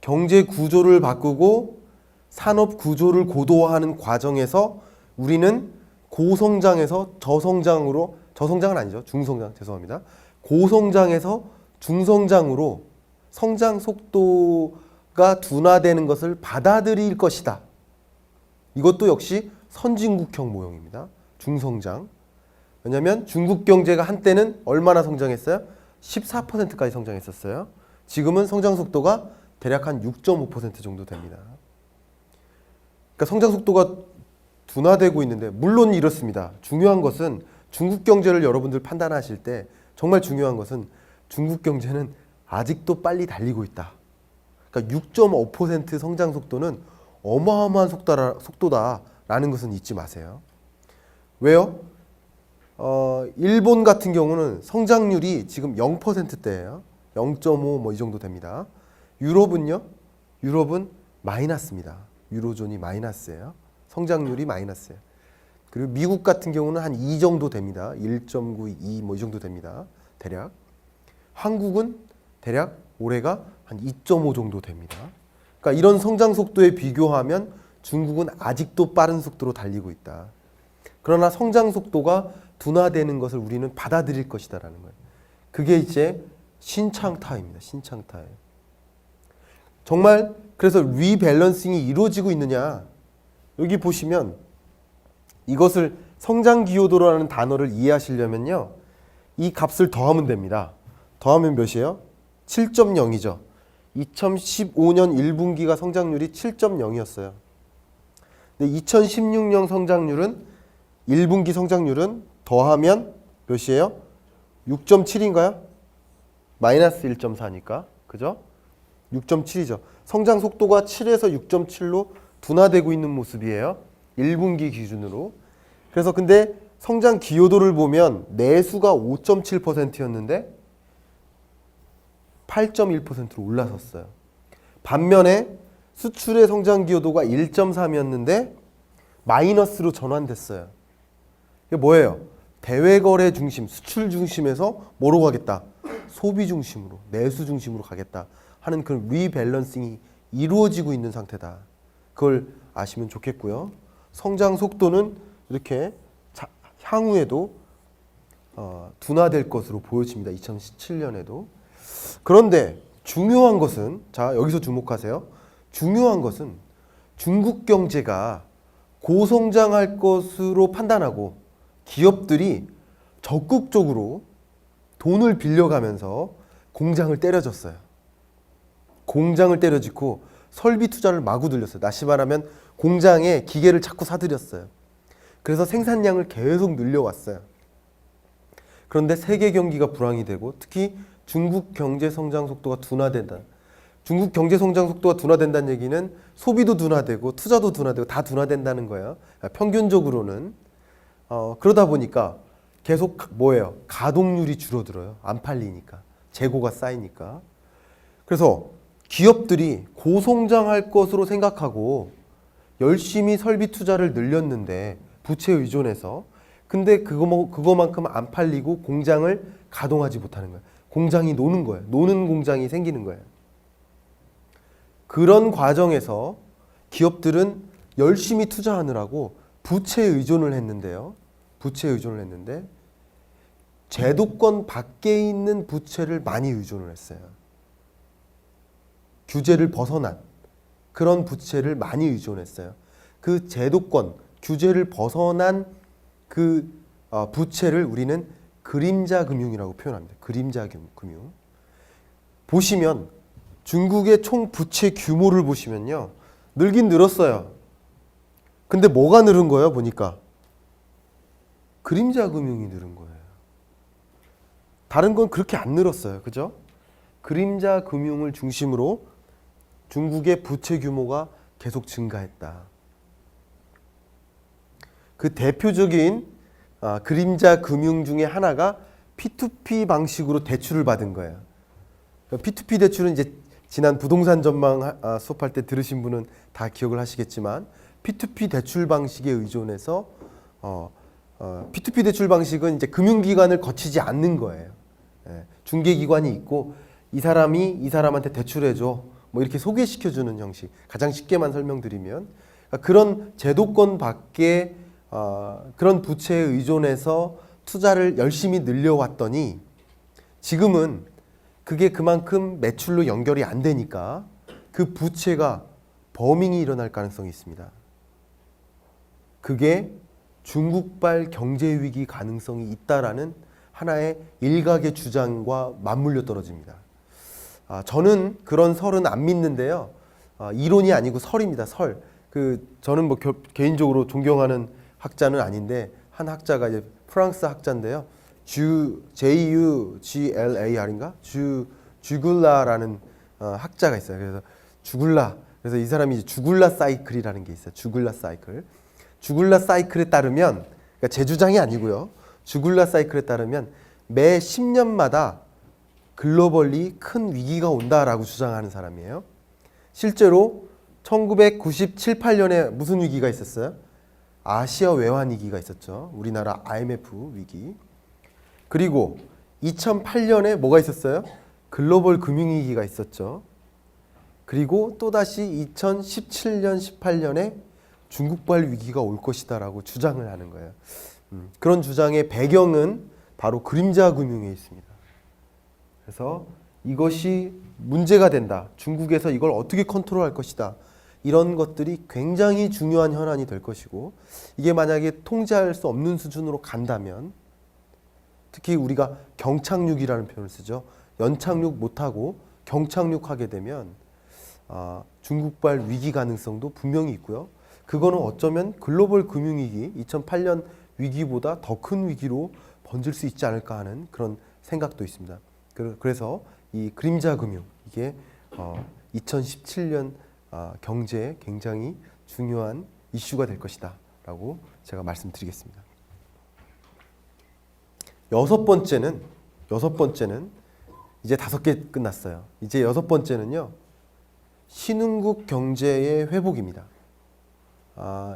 Speaker 1: 경제 구조를 바꾸고 산업 구조를 고도화하는 과정에서 우리는 고성장에서 저성장으로, 저성장은 아니죠. 중성장, 죄송합니다. 고성장에서 중성장으로 성장 속도가 둔화되는 것을 받아들일 것이다. 이것도 역시 선진국형 모형입니다. 중성장. 왜냐하면 중국 경제가 한때는 얼마나 성장했어요? 14%까지 성장했었어요. 지금은 성장 속도가 대략 한 6.5% 정도 됩니다. 그러니까 성장 속도가 둔화되고 있는데, 물론 이렇습니다. 중요한 것은 중국 경제를 여러분들 판단하실 때 정말 중요한 것은 중국 경제는 아직도 빨리 달리고 있다. 그러니까 6.5% 성장 속도는 어마어마한 속도다라는 것은 잊지 마세요. 왜요? 일본 같은 경우는 성장률이 지금 0%대예요. 0.5 뭐 이 정도 됩니다. 유럽은요? 유럽은 마이너스입니다. 유로존이 마이너스예요. 성장률이 마이너스예요. 그리고 미국 같은 경우는 한 2 정도 됩니다. 1.9, 2 뭐 이 정도 됩니다. 대략. 한국은 대략 올해가 한 2.5 정도 됩니다. 그러니까 이런 성장 속도에 비교하면 중국은 아직도 빠른 속도로 달리고 있다. 그러나 성장 속도가 둔화되는 것을 우리는 받아들일 것이다라는 거예요. 그게 이제 신창타입니다. 신창타입. 정말 그래서 리밸런싱이 이루어지고 있느냐? 여기 보시면 이것을 성장 기여도라는 단어를 이해하시려면요, 이 값을 더하면 됩니다. 더하면 몇이에요? 7.0이죠. 2015년 1분기가 성장률이 7.0이었어요. 근데 2016년 성장률은 1분기 성장률은 더하면 몇이에요? 6.7인가요? 마이너스 1.4니까. 그죠? 6.7이죠. 성장 속도가 7에서 6.7로 둔화되고 있는 모습이에요. 1분기 기준으로. 그래서 근데 성장 기여도를 보면 내수가 5.7%였는데 8.1%로 올라섰어요. 반면에 수출의 성장 기여도가 1.3이었는데 마이너스로 전환됐어요. 이게 뭐예요? 대외 거래 중심, 수출 중심에서 뭐로 가겠다? 소비 중심으로, 내수 중심으로 가겠다 하는 그런 리밸런싱이 이루어지고 있는 상태다. 그걸 아시면 좋겠고요. 성장 속도는 이렇게 향후에도 둔화될 것으로 보여집니다. 2017년에도. 그런데 중요한 것은, 자 여기서 주목하세요. 중요한 것은 중국 경제가 고성장할 것으로 판단하고 기업들이 적극적으로 돈을 빌려가면서 공장을 때려줬어요. 공장을 때려짓고 설비 투자를 마구 들렸어요. 다시 말하면 공장에 기계를 자꾸 사들였어요. 그래서 생산량을 계속 늘려왔어요. 그런데 세계 경기가 불황이 되고 특히 중국 경제 성장 속도가 둔화된다. 중국 경제 성장 속도가 둔화된다는 얘기는 소비도 둔화되고 투자도 둔화되고 다 둔화된다는 거예요. 평균적으로는. 그러다 보니까 계속 뭐예요? 가동률이 줄어들어요. 안 팔리니까. 재고가 쌓이니까. 그래서 기업들이 고성장할 것으로 생각하고 열심히 설비 투자를 늘렸는데 부채 의존해서, 근데 그거만큼 안 팔리고 공장을 가동하지 못하는 거예요. 공장이 노는 거예요. 노는 공장이 생기는 거예요. 그런 과정에서 기업들은 열심히 투자하느라고 부채에 의존을 했는데요. 부채에 의존을 했는데 제도권 밖에 있는 부채를 많이 의존을 했어요. 규제를 벗어난 그런 부채를 많이 의존했어요. 그 제도권, 규제를 벗어난 그 부채를 우리는 그림자 금융이라고 표현합니다. 그림자 금융. 보시면 중국의 총 부채 규모를 보시면요. 늘긴 늘었어요. 근데 뭐가 늘은 거예요? 보니까 그림자 금융이 늘은 거예요. 다른 건 그렇게 안 늘었어요. 그죠? 그림자 금융을 중심으로 중국의 부채 규모가 계속 증가했다. 그 대표적인 그림자 금융 중에 하나가 P2P 방식으로 대출을 받은 거예요. P2P 대출은 이제 지난 부동산 전망 수업할 때 들으신 분은 다 기억을 하시겠지만 P2P 대출 방식에 의존해서 P2P 대출 방식은 이제 금융기관을 거치지 않는 거예요. 중개기관이 있고 이 사람이 이 사람한테 대출해줘 뭐 이렇게 소개시켜주는 형식. 가장 쉽게만 설명드리면 그런 제도권 밖에 그런 부채에 의존해서 투자를 열심히 늘려왔더니 지금은 그게 그만큼 매출로 연결이 안 되니까 그 부채가 버밍이 일어날 가능성이 있습니다. 그게 중국발 경제 위기 가능성이 있다라는 하나의 일각의 주장과 맞물려 떨어집니다. 저는 그런 설은 안 믿는데요. 이론이 아니고 설입니다. 설. 저는 뭐 개인적으로 존경하는 학자는 아닌데 한 학자가 이제 프랑스 학자인데요. J-U-G-L-A-R인가? 주글라라는 학자가 있어요. 그래서 주글라. 그래서 이 사람이 이제 주글라 사이클이라는 게 있어요. 주글라 사이클. 주글라 사이클에 따르면 그러니까 제 주장이 아니고요. 주글라 사이클에 따르면 매 10년마다 글로벌리 큰 위기가 온다라고 주장하는 사람이에요. 실제로 1997, 8년에 무슨 위기가 있었어요? 아시아 외환 위기가 있었죠. 우리나라 IMF 위기. 그리고 2008년에 뭐가 있었어요? 글로벌 금융위기가 있었죠. 그리고 또다시 2017년, 18년에 중국발 위기가 올 것이다라고 주장을 하는 거예요. 그런 주장의 배경은 바로 그림자 금융에 있습니다. 그래서 이것이 문제가 된다. 중국에서 이걸 어떻게 컨트롤할 것이다. 이런 것들이 굉장히 중요한 현안이 될 것이고 이게 만약에 통제할 수 없는 수준으로 간다면 특히 우리가 경착륙이라는 표현을 쓰죠. 연착륙 못하고 경착륙하게 되면 중국발 위기 가능성도 분명히 있고요. 그거는 어쩌면 글로벌 금융위기 2008년 위기보다 더 큰 위기로 번질 수 있지 않을까 하는 그런 생각도 있습니다. 그래서 이 그림자 금융 이게 2017년 경제에 굉장히 중요한 이슈가 될 것이다 라고 제가 말씀드리겠습니다. 여섯 번째는 이제 5개 끝났어요. 이제 6번째는요. 신흥국 경제의 회복입니다.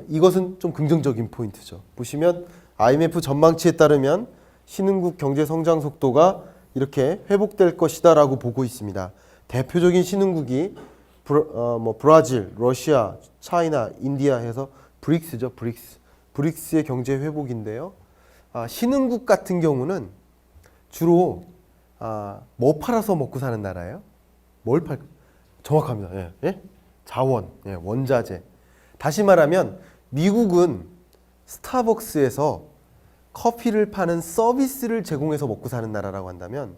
Speaker 1: 이것은 좀 긍정적인 포인트죠. 보시면 IMF 전망치에 따르면 신흥국 경제 성장 속도가 이렇게 회복될 것이다 라고 보고 있습니다. 대표적인 신흥국이 브라질, 러시아, 차이나, 인디아 해서 브릭스죠. 브릭스의 경제 회복인데요. 신흥국 같은 경우는 주로 뭐 팔아서 먹고 사는 나라예요? 정확합니다. 예. 예? 자원, 예, 원자재. 다시 말하면 미국은 스타벅스에서 커피를 파는 서비스를 제공해서 먹고 사는 나라라고 한다면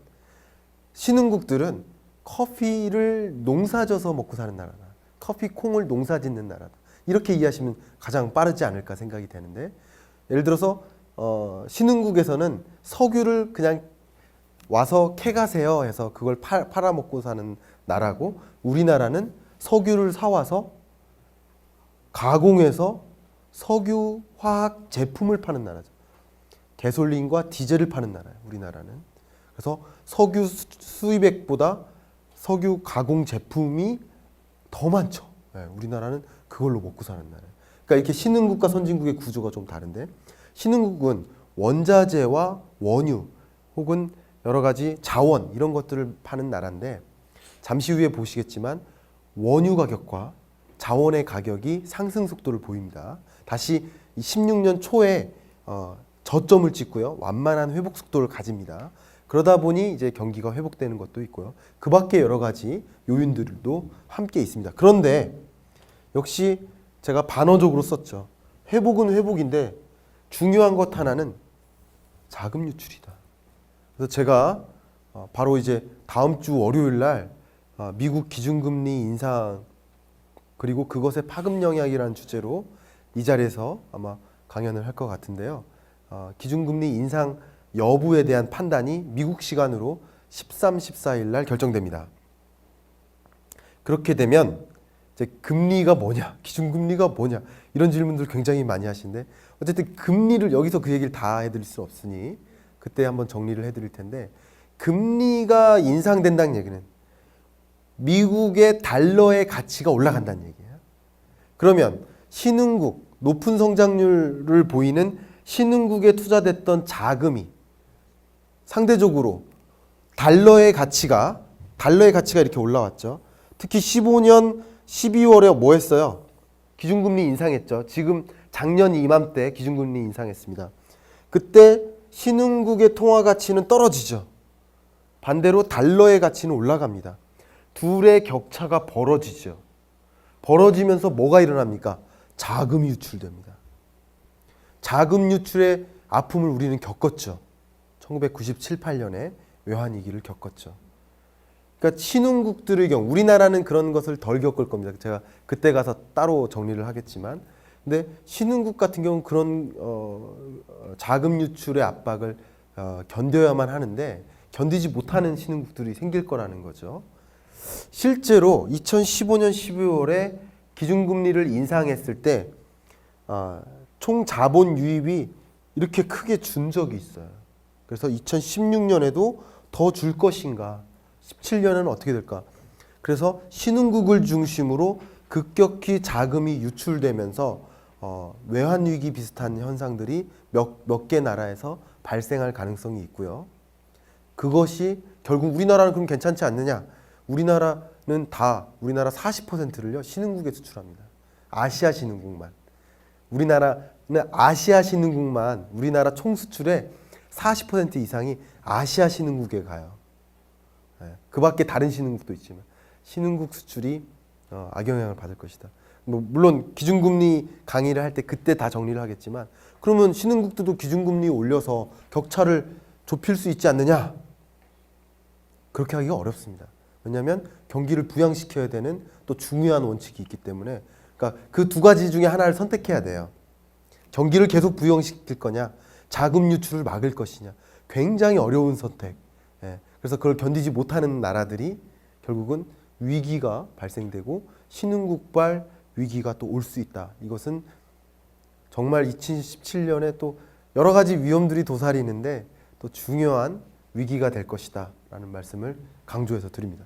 Speaker 1: 신흥국들은 커피를 농사져서 먹고 사는 나라다. 커피 콩을 농사짓는 나라다. 이렇게 이해하시면 가장 빠르지 않을까 생각이 되는데 예를 들어서 신흥국에서는 석유를 그냥 와서 캐가세요 해서 그걸 팔아먹고 사는 나라고 우리나라는 석유를 사와서 가공해서 석유 화학 제품을 파는 나라죠. 가솔린과 디젤을 파는 나라예요. 우리나라는. 그래서 석유 수입액보다 석유 가공 제품이 더 많죠. 네, 우리나라는 그걸로 먹고 사는 나라예요. 그러니까 이렇게 신흥국과 선진국의 구조가 좀 다른데 신흥국은 원자재와 원유 혹은 여러 가지 자원 이런 것들을 파는 나라인데 잠시 후에 보시겠지만 원유 가격과 자원의 가격이 상승 속도를 보입니다. 다시 이 16년 초에 저점을 찍고요. 완만한 회복 속도를 가집니다. 그러다 보니 이제 경기가 회복되는 것도 있고요. 그 밖에 여러 가지 요인들도 함께 있습니다. 그런데 역시 제가 반어적으로 썼죠. 회복은 회복인데 중요한 것 하나는 자금 유출이다. 그래서 제가 바로 이제 다음 주 월요일 날 미국 기준금리 인상 그리고 그것의 파급 영향이라는 주제로 이 자리에서 아마 강연을 할 것 같은데요. 기준금리 인상 여부에 대한 판단이 미국 시간으로 13, 14일 날 결정됩니다. 그렇게 되면 이제 금리가 뭐냐, 기준금리가 뭐냐 이런 질문들 굉장히 많이 하시는데 어쨌든 금리를 여기서 그 얘기를 다 해드릴 수 없으니 그때 한번 정리를 해드릴 텐데 금리가 인상된다는 얘기는 미국의 달러의 가치가 올라간다는 얘기예요. 그러면 신흥국, 높은 성장률을 보이는 신흥국에 투자됐던 자금이 상대적으로 달러의 가치가 이렇게 올라왔죠. 특히 15년 12월에 뭐 했어요? 기준금리 인상했죠. 지금 작년 이맘때 기준금리 인상했습니다. 그때 신흥국의 통화 가치는 떨어지죠. 반대로 달러의 가치는 올라갑니다. 둘의 격차가 벌어지죠. 벌어지면서 뭐가 일어납니까? 자금이 유출됩니다. 자금 유출의 아픔을 우리는 겪었죠. 1997, 8년에 외환위기를 겪었죠. 그러니까 신흥국들의 경우 우리나라는 그런 것을 덜 겪을 겁니다. 제가 그때 가서 따로 정리를 하겠지만 근데 신흥국 같은 경우는 그런 자금 유출의 압박을 견뎌야만 하는데 견디지 못하는 신흥국들이 생길 거라는 거죠. 실제로 2015년 12월에 기준금리를 인상했을 때 총 자본 유입이 이렇게 크게 준 적이 있어요. 그래서 2016년에도 더 줄 것인가 17년에는 어떻게 될까? 그래서 신흥국을 중심으로 급격히 자금이 유출되면서 외환위기 비슷한 현상들이 몇 개 나라에서 발생할 가능성이 있고요. 그것이 결국 우리나라는 그럼 괜찮지 않느냐? 우리나라 40%를요 신흥국에 수출합니다. 아시아 신흥국만. 우리나라는 아시아 신흥국만 우리나라 총 수출의 40% 이상이 아시아 신흥국에 가요. 그 밖에 다른 신흥국도 있지만 신흥국 수출이 악영향을 받을 것이다. 물론 기준금리 강의를 할 때 그때 다 정리를 하겠지만 그러면 신흥국들도 기준금리 올려서 격차를 좁힐 수 있지 않느냐? 그렇게 하기가 어렵습니다. 왜냐하면 경기를 부양시켜야 되는 또 중요한 원칙이 있기 때문에 그러니까 그 두 가지 중에 하나를 선택해야 돼요. 경기를 계속 부양시킬 거냐, 자금 유출을 막을 것이냐. 굉장히 어려운 선택. 그래서 그걸 견디지 못하는 나라들이 결국은 위기가 발생되고 신흥국발 위기가 또 올 수 있다. 이것은 정말 2017년에 또 여러 가지 위험들이 도사리는데 또 중요한 위기가 될 것이다 라는 말씀을 강조해서 드립니다.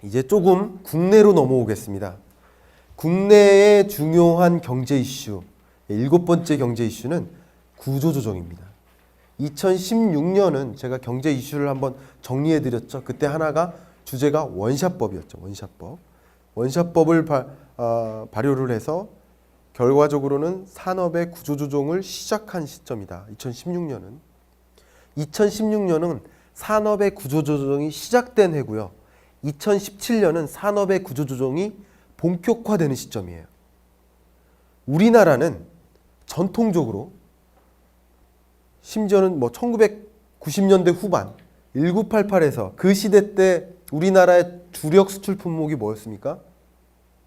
Speaker 1: 이제 조금 국내로 넘어오겠습니다. 국내의 중요한 경제 이슈, 7번째 경제 이슈는 구조조정입니다. 2016년은 제가 경제 이슈를 한번 정리해 드렸죠. 그때 하나가 주제가 원샷법이었죠. 원샷법을 발효를 해서 결과적으로는 산업의 구조조정을 시작한 시점이다. 2016년은 산업의 구조조정이 시작된 해고요. 2017년은 산업의 구조조정이 본격화되는 시점이에요. 우리나라는 전통적으로 심지어는 1990년대 후반 1988에서 그 시대 때 우리나라의 주력 수출 품목이 뭐였습니까?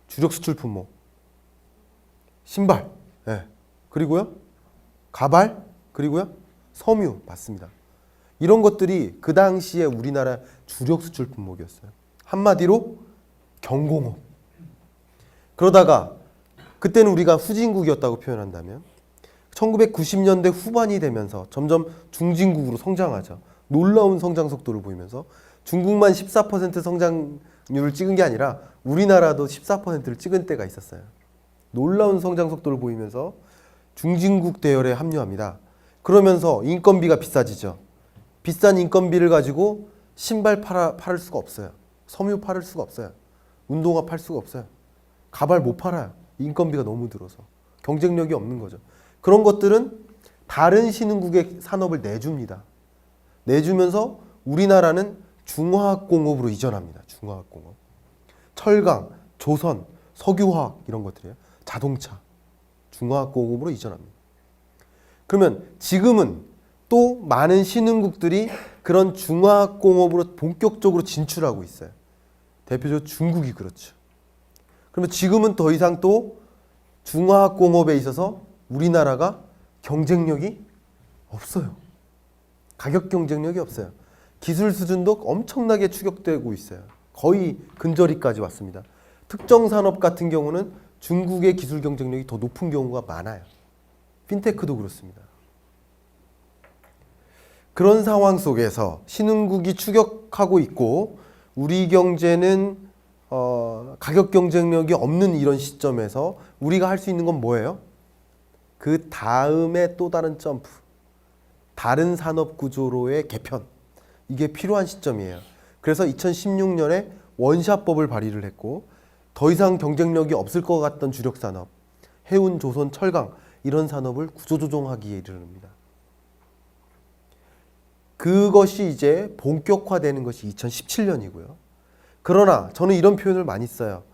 Speaker 1: 주력 수출 품목 신발, 그리고요 가발, 그리고요 섬유 맞습니다. 이런 것들이 그 당시에 우리나라 주력 수출 품목이었어요. 한마디로 경공업. 그러다가 그때는 우리가 후진국이었다고 표현한다면 1990년대 후반이 되면서 점점 중진국으로 성장하죠. 놀라운 성장 속도를 보이면서 중국만 14% 성장률을 찍은 게 아니라 우리나라도 14%를 찍은 때가 있었어요. 놀라운 성장 속도를 보이면서 중진국 대열에 합류합니다. 그러면서 인건비가 비싸지죠. 비싼 인건비를 가지고 신발 팔을 수가 없어요. 섬유 팔을 수가 없어요. 운동화 팔 수가 없어요. 가발 못 팔아요. 인건비가 너무 들어서. 경쟁력이 없는 거죠. 그런 것들은 다른 신흥국의 산업을 내줍니다. 내주면서 우리나라는 중화학공업으로 이전합니다. 중화학공업. 철강, 조선, 석유화학 이런 것들이에요. 자동차, 중화학공업으로 이전합니다. 그러면 지금은 또 많은 신흥국들이 그런 중화학공업으로 본격적으로 진출하고 있어요. 대표적으로 중국이 그렇죠. 그러면 지금은 더 이상 또 중화학공업에 있어서 우리나라가 경쟁력이 없어요. 가격 경쟁력이 없어요. 기술 수준도 엄청나게 추격되고 있어요. 거의 근저리까지 왔습니다. 특정 산업 같은 경우는 중국의 기술 경쟁력이 더 높은 경우가 많아요. 핀테크도 그렇습니다. 그런 상황 속에서 신흥국이 추격하고 있고 우리 경제는 가격 경쟁력이 없는 이런 시점에서 우리가 할 수 있는 건 뭐예요? 그 다음에 또 다른 점프, 다른 산업 구조로의 개편, 이게 필요한 시점이에요. 그래서 2016년에 원샷법을 발의를 했고 더 이상 경쟁력이 없을 것 같던 주력 산업, 해운, 조선, 철강 이런 산업을 구조조정하기에 이르릅니다. 그것이 이제 본격화되는 것이 2017년이고요. 그러나 저는 이런 표현을 많이 써요.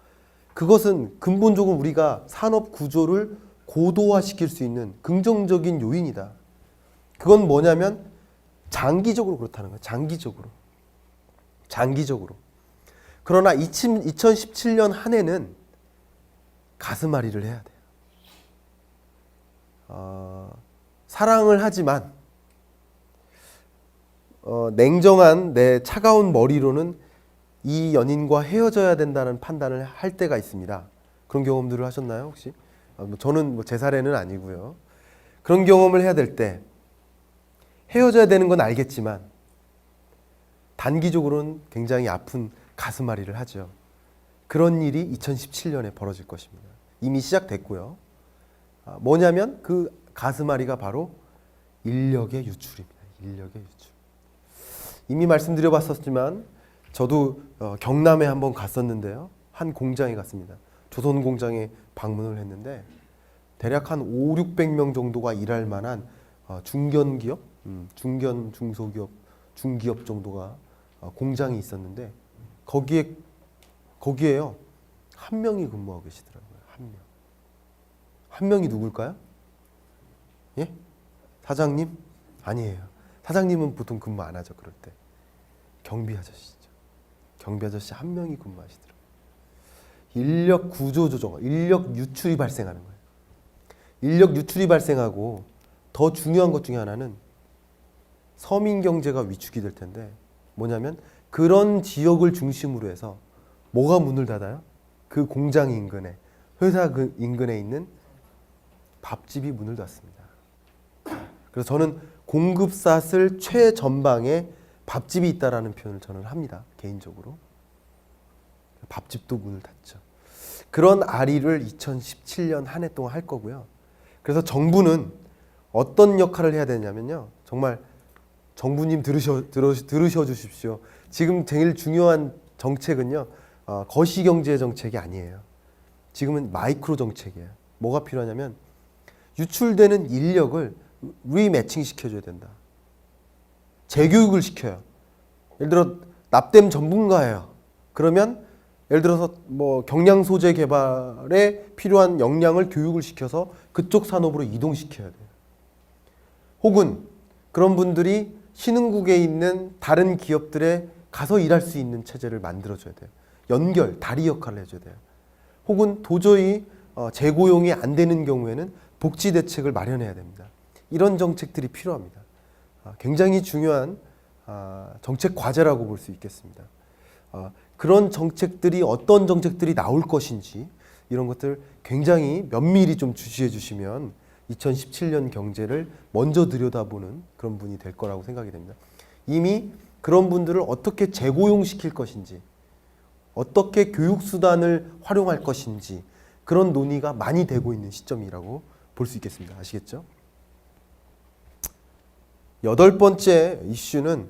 Speaker 1: 그것은 근본적으로 우리가 산업 구조를 고도화시킬 수 있는 긍정적인 요인이다. 그건 뭐냐면 장기적으로 그렇다는 거예요. 장기적으로. 그러나 2017년 한 해는 가슴앓이를 해야 돼요. 사랑을 하지만 냉정한 내 차가운 머리로는 이 연인과 헤어져야 된다는 판단을 할 때가 있습니다. 그런 경험들을 하셨나요, 혹시? 저는 제 사례는 아니고요. 그런 경험을 해야 될 때 헤어져야 되는 건 알겠지만 단기적으로는 굉장히 아픈 가슴앓이를 하죠. 그런 일이 2017년에 벌어질 것입니다. 이미 시작됐고요. 뭐냐면 그 가슴앓이가 바로 인력의 유출입니다. 인력의 유출. 이미 말씀드려봤었지만 저도 경남에 한번 갔었는데요. 한 공장에 갔습니다. 조선 공장에 방문을 했는데 대략 한 5, 600명 정도가 일할 만한 중견기업, 중소기업, 중기업 정도가 공장이 있었는데 거기에요. 한 명이 근무하고 계시더라고요. 한 명. 한 명이 누굴까요? 예? 사장님? 아니에요. 사장님은 보통 근무 안 하죠. 그럴 때. 경비 아저씨죠. 경비 아저씨 한 명이 근무하시더라고요. 인력 구조 조정, 인력 유출이 발생하는 거예요. 인력 유출이 발생하고 더 중요한 것 중에 하나는 서민 경제가 위축이 될 텐데 뭐냐면 그런 지역을 중심으로 해서 뭐가 문을 닫아요? 그 공장 인근에, 회사 그 인근에 있는 밥집이 문을 닫습니다. 그래서 저는 공급사슬 최전방에 밥집이 있다라는 표현을 저는 합니다. 개인적으로. 밥집도 문을 닫죠. 그런 아리를 2017년 한 해 동안 할 거고요. 그래서 정부는 어떤 역할을 해야 되냐면요. 정말 정부님 들으셔 주십시오. 지금 제일 중요한 정책은요. 거시경제 정책이 아니에요. 지금은 마이크로 정책이에요. 뭐가 필요하냐면 유출되는 인력을 리매칭 시켜줘야 된다. 재교육을 시켜요. 예를 들어 납땜 전문가예요. 그러면 예를 들어서 뭐 경량 소재 개발에 필요한 역량을 교육을 시켜서 그쪽 산업으로 이동시켜야 돼요. 혹은 그런 분들이 신흥국에 있는 다른 기업들에 가서 일할 수 있는 체제를 만들어줘야 돼요. 연결, 다리 역할을 해줘야 돼요. 혹은 도저히 재고용이 안 되는 경우에는 복지 대책을 마련해야 됩니다. 이런 정책들이 필요합니다. 굉장히 중요한 정책 과제라고 볼 수 있겠습니다. 그런 정책들이 어떤 정책들이 나올 것인지 이런 것들 굉장히 면밀히 좀 주시해 주시면 2017년 경제를 먼저 들여다보는 그런 분이 될 거라고 생각이 됩니다. 이미 그런 분들을 어떻게 재고용시킬 것인지 어떻게 교육수단을 활용할 것인지 그런 논의가 많이 되고 있는 시점이라고 볼 수 있겠습니다. 아시겠죠? 8번째 이슈는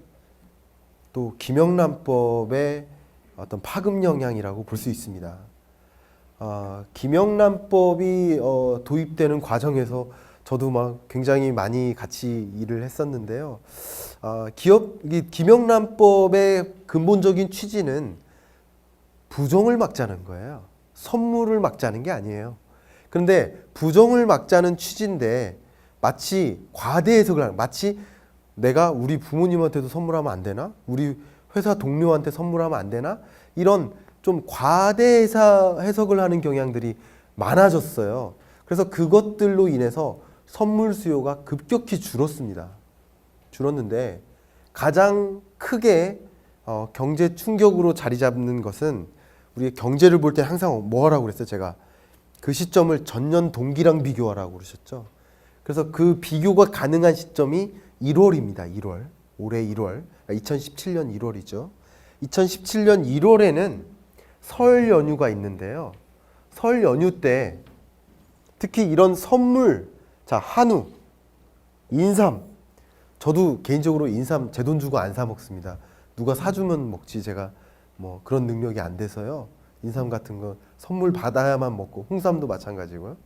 Speaker 1: 또 김영란법의 어떤 파급 영향이라고 볼 수 있습니다. 김영란법이 도입되는 과정에서 저도 막 굉장히 많이 같이 일을 했었는데요. 이 김영란법의 근본적인 취지는 부정을 막자는 거예요. 선물을 막자는 게 아니에요. 그런데 부정을 막자는 취지인데 마치 과대 해석을 하는, 마치 내가 우리 부모님한테도 선물하면 안 되나? 우리 회사 동료한테 선물하면 안 되나? 이런 좀 과대 해석을 하는 경향들이 많아졌어요. 그래서 그것들로 인해서 선물 수요가 급격히 줄었습니다. 줄었는데 가장 크게 경제 충격으로 자리 잡는 것은, 우리 경제를 볼 때 항상 뭐 하라고 그랬어요? 제가 그 시점을 전년 동기랑 비교하라고 그러셨죠. 그래서 그 비교가 가능한 시점이 1월입니다. 1월. 올해 1월. 2017년 1월이죠. 2017년 1월에는 설 연휴가 있는데요. 설 연휴 때 특히 이런 선물, 자, 한우, 인삼. 저도 개인적으로 인삼 제 돈 주고 안 사 먹습니다. 누가 사주면 먹지, 제가 뭐 그런 능력이 안 돼서요. 인삼 같은 거 선물 받아야만 먹고, 홍삼도 마찬가지고요.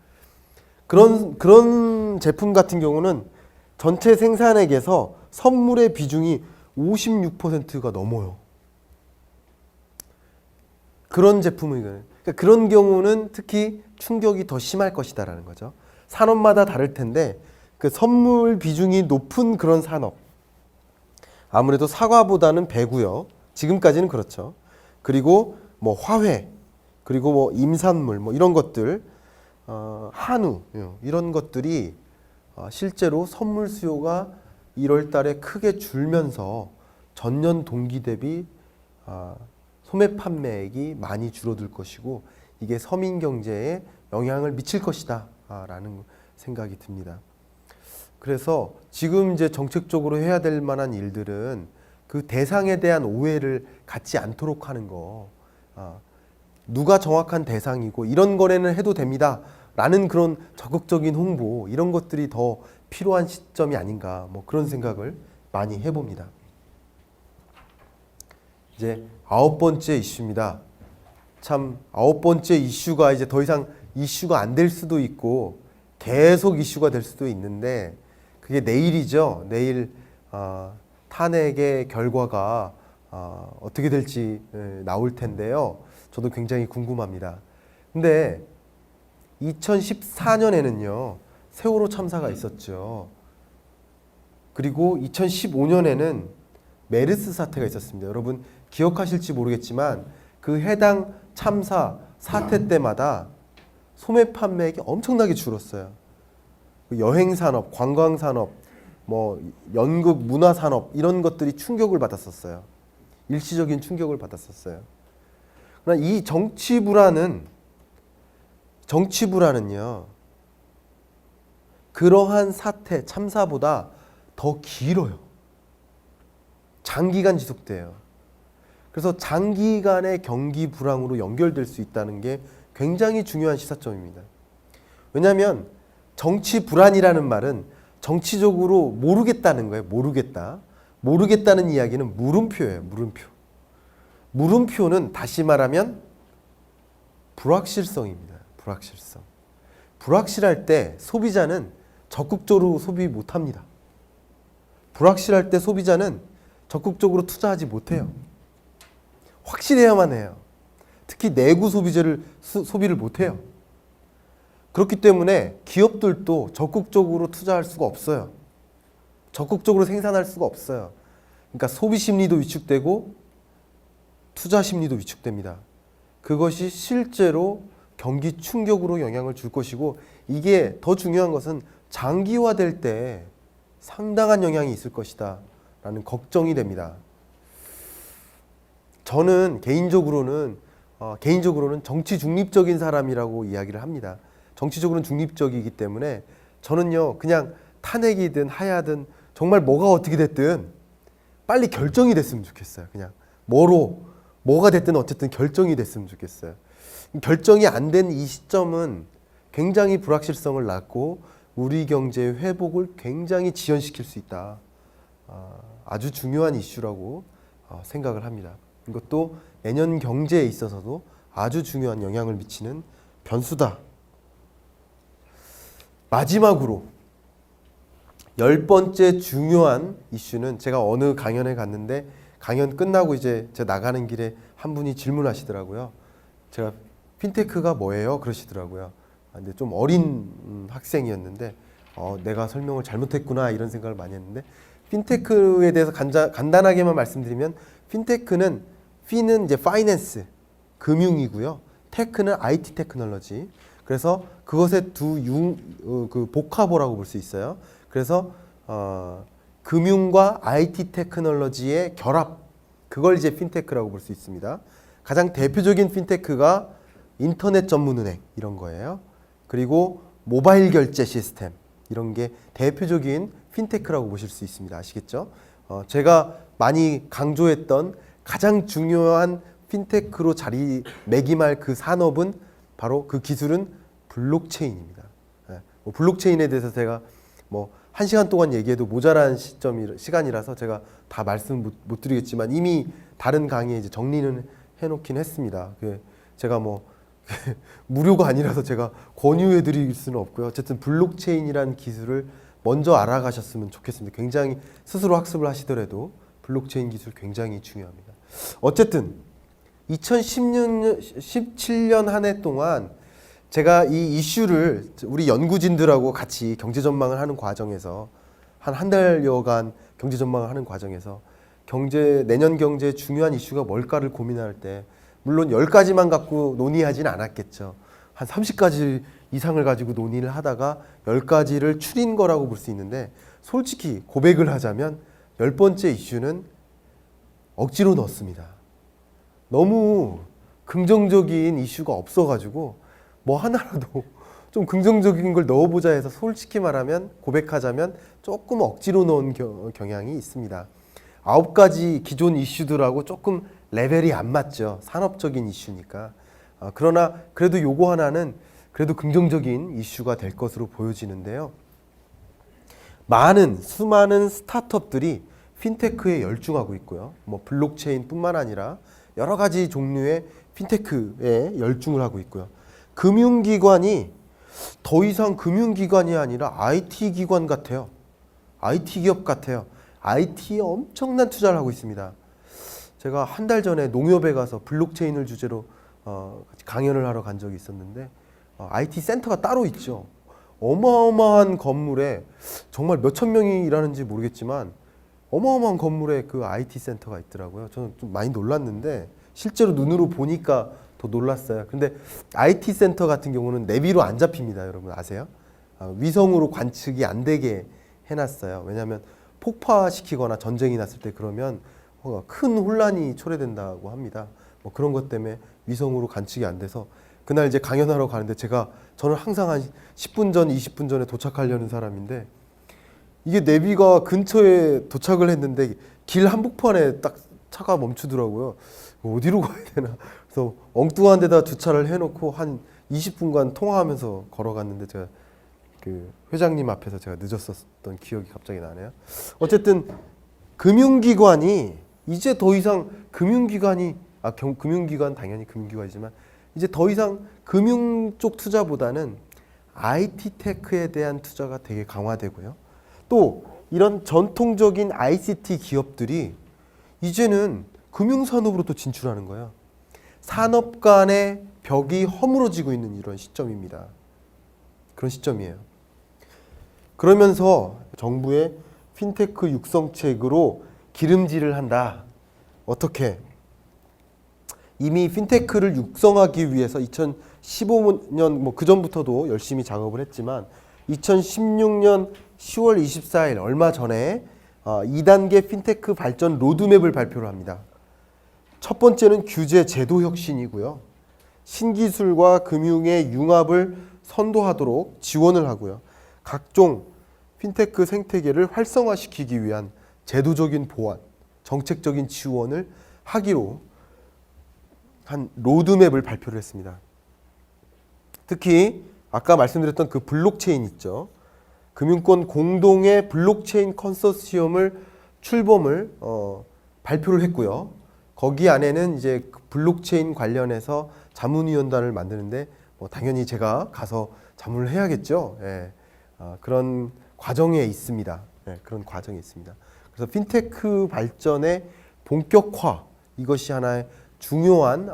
Speaker 1: 그런 제품 같은 경우는 전체 생산액에서 선물의 비중이 56%가 넘어요. 그런 제품은, 그러니까 그런 경우는 특히 충격이 더 심할 것이다라는 거죠. 산업마다 다를 텐데 그 선물 비중이 높은 그런 산업, 아무래도 사과보다는 배고요. 지금까지는 그렇죠. 그리고 뭐 화훼, 그리고 뭐 임산물, 뭐 이런 것들, 한우, 이런 것들이 실제로 선물 수요가 1월 달에 크게 줄면서 전년 동기 대비 소매 판매액이 많이 줄어들 것이고, 이게 서민 경제에 영향을 미칠 것이다 라는 생각이 듭니다. 그래서 지금 이제 정책적으로 해야 될 만한 일들은 그 대상에 대한 오해를 갖지 않도록 하는 거, 누가 정확한 대상이고 이런 거래는 해도 됩니다 라는 그런 적극적인 홍보, 이런 것들이 더 필요한 시점이 아닌가, 뭐 그런 생각을 많이 해봅니다. 이제 9번째 이슈입니다. 참 9번째 이슈가 이제 더 이상 이슈가 안 될 수도 있고 계속 이슈가 될 수도 있는데, 그게 내일이죠. 내일 탄핵의 결과가 어떻게 될지 나올 텐데요. 저도 굉장히 궁금합니다. 근데 2014년에는요 세월호 참사가 있었죠. 그리고 2015년에는 메르스 사태가 있었습니다. 여러분 기억하실지 모르겠지만 그 해당 참사 사태 때마다 소매 판매액이 엄청나게 줄었어요. 여행산업, 관광산업, 뭐 연극, 문화산업 이런 것들이 충격을 받았었어요. 일시적인 충격을 받았었어요. 그러나 이 정치 불안은요 그러한 사태, 참사보다 더 길어요. 장기간 지속돼요. 그래서 장기간의 경기 불황으로 연결될 수 있다는 게 굉장히 중요한 시사점입니다. 왜냐하면 정치 불안이라는 말은 정치적으로 모르겠다는 거예요. 모르겠다는 이야기는 물음표예요. 물음표는 다시 말하면 불확실성입니다. 불확실할 때 소비자는 적극적으로 소비 못합니다. 불확실할 때 소비자는 적극적으로 투자하지 못해요. 확실해야만 해요. 특히 내구 소비를 못해요. 그렇기 때문에 기업들도 적극적으로 투자할 수가 없어요. 적극적으로 생산할 수가 없어요. 그러니까 소비 심리도 위축되고 투자 심리도 위축됩니다. 그것이 실제로 경기 충격으로 영향을 줄 것이고, 이게 더 중요한 것은 장기화될 때 상당한 영향이 있을 것이다 라는 걱정이 됩니다. 저는 개인적으로는 정치 중립적인 사람이라고 이야기를 합니다. 정치적으로는 중립적이기 때문에 저는요 그냥 탄핵이든 하야든 정말 뭐가 어떻게 됐든 빨리 결정이 됐으면 좋겠어요. 그냥 뭐가 됐든 어쨌든 결정이 됐으면 좋겠어요. 결정이 안 된 이 시점은 굉장히 불확실성을 낳고 우리 경제의 회복을 굉장히 지연시킬 수 있다. 아주 중요한 이슈라고 생각을 합니다. 이것도 내년 경제에 있어서도 아주 중요한 영향을 미치는 변수다. 마지막으로 10번째 중요한 이슈는 제가 어느 강연에 갔는데 강연 끝나고 이제 제가 나가는 길에 한 분이 질문하시더라고요. 제가 핀테크가 뭐예요? 그러시더라고요. 근데 좀 어린 학생이었는데 내가 설명을 잘못했구나 이런 생각을 많이 했는데 핀테크에 대해서 간단하게만 말씀드리면 핀테크는 피는 이제 파이낸스 금융이고요. 테크는 IT 테크놀로지. 그래서 그것의 그 복합어라고 볼 수 있어요. 그래서 금융과 IT 테크놀로지의 결합, 그걸 이제 핀테크라고 볼 수 있습니다. 가장 대표적인 핀테크가 인터넷 전문은행 이런 거예요. 그리고 모바일 결제 시스템 이런 게 대표적인 핀테크라고 보실 수 있습니다. 아시겠죠? 제가 많이 강조했던 가장 중요한 핀테크로 자리매김할 그 산업은 바로 그 기술은 블록체인입니다. 블록체인에 대해서 제가 뭐 1시간 동안 얘기해도 모자란 시간이라서 제가 다 말씀 못 드리겠지만 이미 다른 강의에 이제 정리는 해놓긴 했습니다. 제가 뭐 무료가 아니라서 제가 권유해 드릴 수는 없고요. 어쨌든 블록체인이라는 기술을 먼저 알아가셨으면 좋겠습니다. 굉장히 스스로 학습을 하시더라도 블록체인 기술 굉장히 중요합니다. 어쨌든 2017년 한 해 동안 제가 이 이슈를 우리 연구진들하고 같이 경제 전망을 하는 과정에서 한 달여간 경제 전망을 하는 과정에서 내년 경제의 중요한 이슈가 뭘까를 고민할 때 물론 10가지만 갖고 논의하진 않았겠죠. 한 30가지 이상을 가지고 논의를 하다가 10가지를 추린 거라고 볼 수 있는데 솔직히 고백을 하자면 10번째 이슈는 억지로 넣었습니다. 너무 긍정적인 이슈가 없어가지고 뭐 하나라도 좀 긍정적인 걸 넣어보자 해서 솔직히 말하면 고백하자면 조금 억지로 넣은 경향이 있습니다. 9가지 기존 이슈들하고 조금 레벨이 안 맞죠. 산업적인 이슈니까. 그러나 그래도 요거 하나는 그래도 긍정적인 이슈가 될 것으로 보여지는데요. 수많은 스타트업들이 핀테크에 열중하고 있고요. 뭐 블록체인뿐만 아니라 여러 가지 종류의 핀테크에 열중을 하고 있고요. 금융기관이 더 이상 금융기관이 아니라 IT 기관 같아요. IT 기업 같아요. IT에 엄청난 투자를 하고 있습니다. 제가 한 달 전에 농협에 가서 블록체인을 주제로 강연을 하러 간 적이 있었는데 IT 센터가 따로 있죠. 어마어마한 건물에 정말 몇천 명이 일하는지 모르겠지만 어마어마한 건물에 그 IT 센터가 있더라고요. 저는 좀 많이 놀랐는데 실제로 눈으로 보니까 더 놀랐어요. 근데 IT 센터 같은 경우는 내비로 안 잡힙니다. 여러분 아세요? 위성으로 관측이 안 되게 해놨어요. 왜냐하면 폭파시키거나 전쟁이 났을 때 그러면 큰 혼란이 초래된다고 합니다. 뭐 그런 것 때문에 위성으로 관측이 안 돼서 그날 이제 강연하러 가는데 저는 항상 한 10분 전, 20분 전에 도착하려는 사람인데 이게 내비가 근처에 도착을 했는데 길 한복판에 딱 차가 멈추더라고요. 어디로 가야 되나. 그래서 엉뚱한 데다 주차를 해놓고 한 20분간 통화하면서 걸어갔는데 제가 그 회장님 앞에서 제가 늦었었던 기억이 갑자기 나네요. 어쨌든 금융기관이 이제 더 이상 금융기관 당연히 금융기관이지만 이제 더 이상 금융 쪽 투자보다는 IT 테크에 대한 투자가 되게 강화되고요. 또 이런 전통적인 ICT 기업들이 이제는 금융산업으로 또 진출하는 거예요. 산업 간의 벽이 허물어지고 있는 이런 시점입니다. 그런 시점이에요. 그러면서 정부의 핀테크 육성책으로 기름질을 한다. 어떻게? 이미 핀테크를 육성하기 위해서 2015년 뭐 그 전부터도 열심히 작업을 했지만 2016년 10월 24일 얼마 전에 2단계 핀테크 발전 로드맵을 발표를 합니다. 첫 번째는 규제 제도 혁신이고요. 신기술과 금융의 융합을 선도하도록 지원을 하고요. 각종 핀테크 생태계를 활성화시키기 위한 제도적인 보완, 정책적인 지원을 하기로 한 로드맵을 발표를 했습니다. 특히 아까 말씀드렸던 그 블록체인 있죠. 금융권 공동의 블록체인 컨소시엄을 출범을 발표를 했고요. 거기 안에는 이제 블록체인 관련해서 자문위원단을 만드는데 당연히 제가 가서 자문을 해야겠죠. 예. 그런 과정에 있습니다. 예, 그런 과정에 있습니다. 그래서 핀테크 발전의 본격화, 이것이 하나의 중요한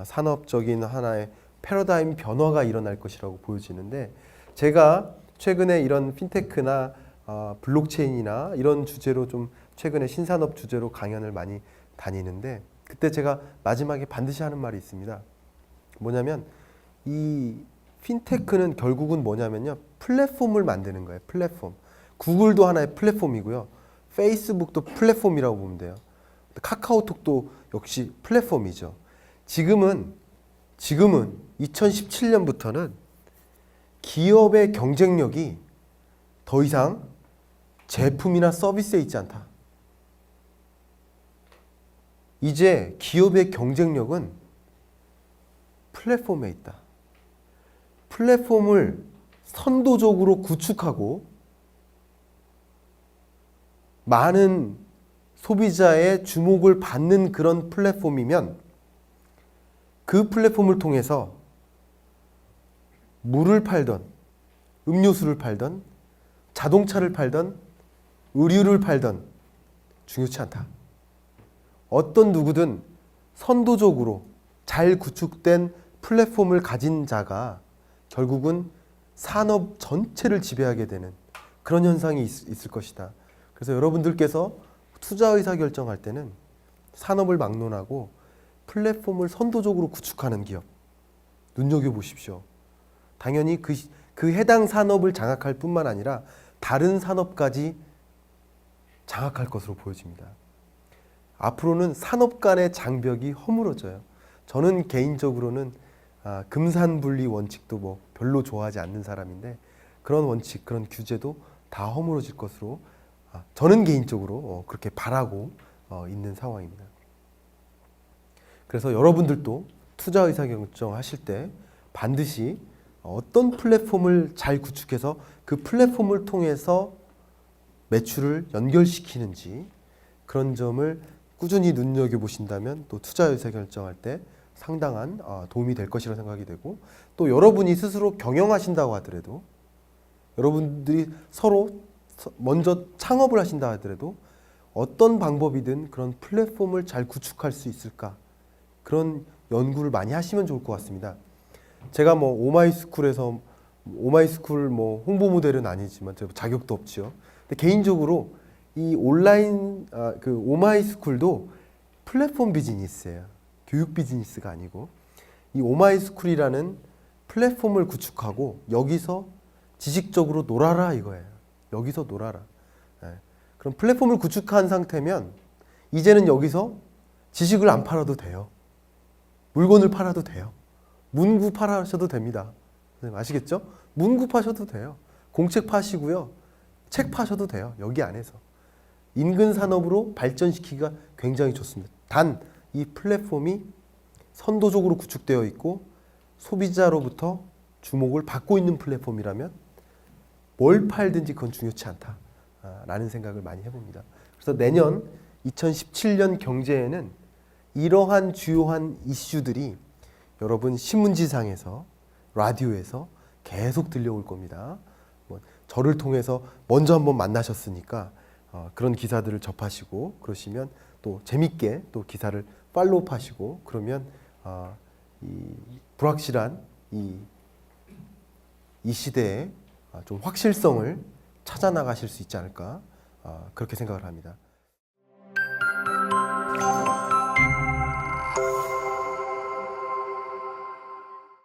Speaker 1: 산업적인 하나의 패러다임 변화가 일어날 것이라고 보여지는데, 제가 최근에 이런 핀테크나 블록체인이나 이런 주제로 좀 최근에 신산업 주제로 강연을 많이 다니는데, 그때 제가 마지막에 반드시 하는 말이 있습니다. 뭐냐면 이 핀테크는 결국은 뭐냐면요, 플랫폼을 만드는 거예요. 플랫폼. 구글도 하나의 플랫폼이고요. 페이스북도 플랫폼이라고 보면 돼요. 카카오톡도 역시 플랫폼이죠. 지금은 2017년부터는 기업의 경쟁력이 더 이상 제품이나 서비스에 있지 않다. 이제 기업의 경쟁력은 플랫폼에 있다. 플랫폼을 선도적으로 구축하고 많은 소비자의 주목을 받는 그런 플랫폼이면 그 플랫폼을 통해서 물을 팔던, 음료수를 팔던, 자동차를 팔던, 의류를 팔던 중요치 않다. 어떤 누구든 선도적으로 잘 구축된 플랫폼을 가진 자가 결국은 산업 전체를 지배하게 되는 그런 현상이 있을 것이다. 그래서 여러분들께서 투자 의사 결정할 때는 산업을 막론하고 플랫폼을 선도적으로 구축하는 기업 눈여겨보십시오. 당연히 그 해당 산업을 장악할 뿐만 아니라 다른 산업까지 장악할 것으로 보여집니다. 앞으로는 산업 간의 장벽이 허물어져요. 저는 개인적으로는 금산분리 원칙도 뭐 별로 좋아하지 않는 사람인데, 그런 원칙, 그런 규제도 다 허물어질 것으로 저는 개인적으로 그렇게 바라고 있는 상황입니다. 그래서 여러분들도 투자 의사결정하실 때 반드시 어떤 플랫폼을 잘 구축해서 그 플랫폼을 통해서 매출을 연결시키는지, 그런 점을 꾸준히 눈여겨보신다면 또 투자 의사결정할 때 상당한 도움이 될 것이라 생각이 되고, 또 여러분이 스스로 경영하신다고 하더라도, 여러분들이 서로 먼저 창업을 하신다 하더라도 어떤 방법이든 그런 플랫폼을 잘 구축할 수 있을까, 그런 연구를 많이 하시면 좋을 것 같습니다. 제가 뭐 오마이스쿨에서 오마이스쿨 뭐 홍보 모델은 아니지만 제가 자격도 없지요. 근데 개인적으로 이 온라인 그 오마이스쿨도 플랫폼 비즈니스예요. 교육 비즈니스가 아니고, 이 오마이스쿨이라는 플랫폼을 구축하고 여기서 지식적으로 놀아라 이거예요. 여기서 놀아라. 그럼 플랫폼을 구축한 상태면 이제는 여기서 지식을 안 팔아도 돼요. 물건을 팔아도 돼요. 문구 팔아셔도 됩니다. 아시겠죠? 문구 파셔도 돼요. 공책 파시고요. 책 파셔도 돼요. 여기 안에서. 인근 산업으로 발전시키기가 굉장히 좋습니다. 단 이 플랫폼이 선도적으로 구축되어 있고 소비자로부터 주목을 받고 있는 플랫폼이라면 뭘 팔든지 그건 중요치 않다라는 생각을 많이 해봅니다. 그래서 내년 2017년 경제에는 이러한 주요한 이슈들이 여러분 신문지상에서, 라디오에서 계속 들려올 겁니다. 저를 통해서 먼저 한번 만나셨으니까 그런 기사들을 접하시고 그러시면 또 재밌게 또 기사를 팔로우하시고 그러면 이 불확실한 이 시대에 좀 확실성을 찾아 나가실 수 있지 않을까, 그렇게 생각을 합니다.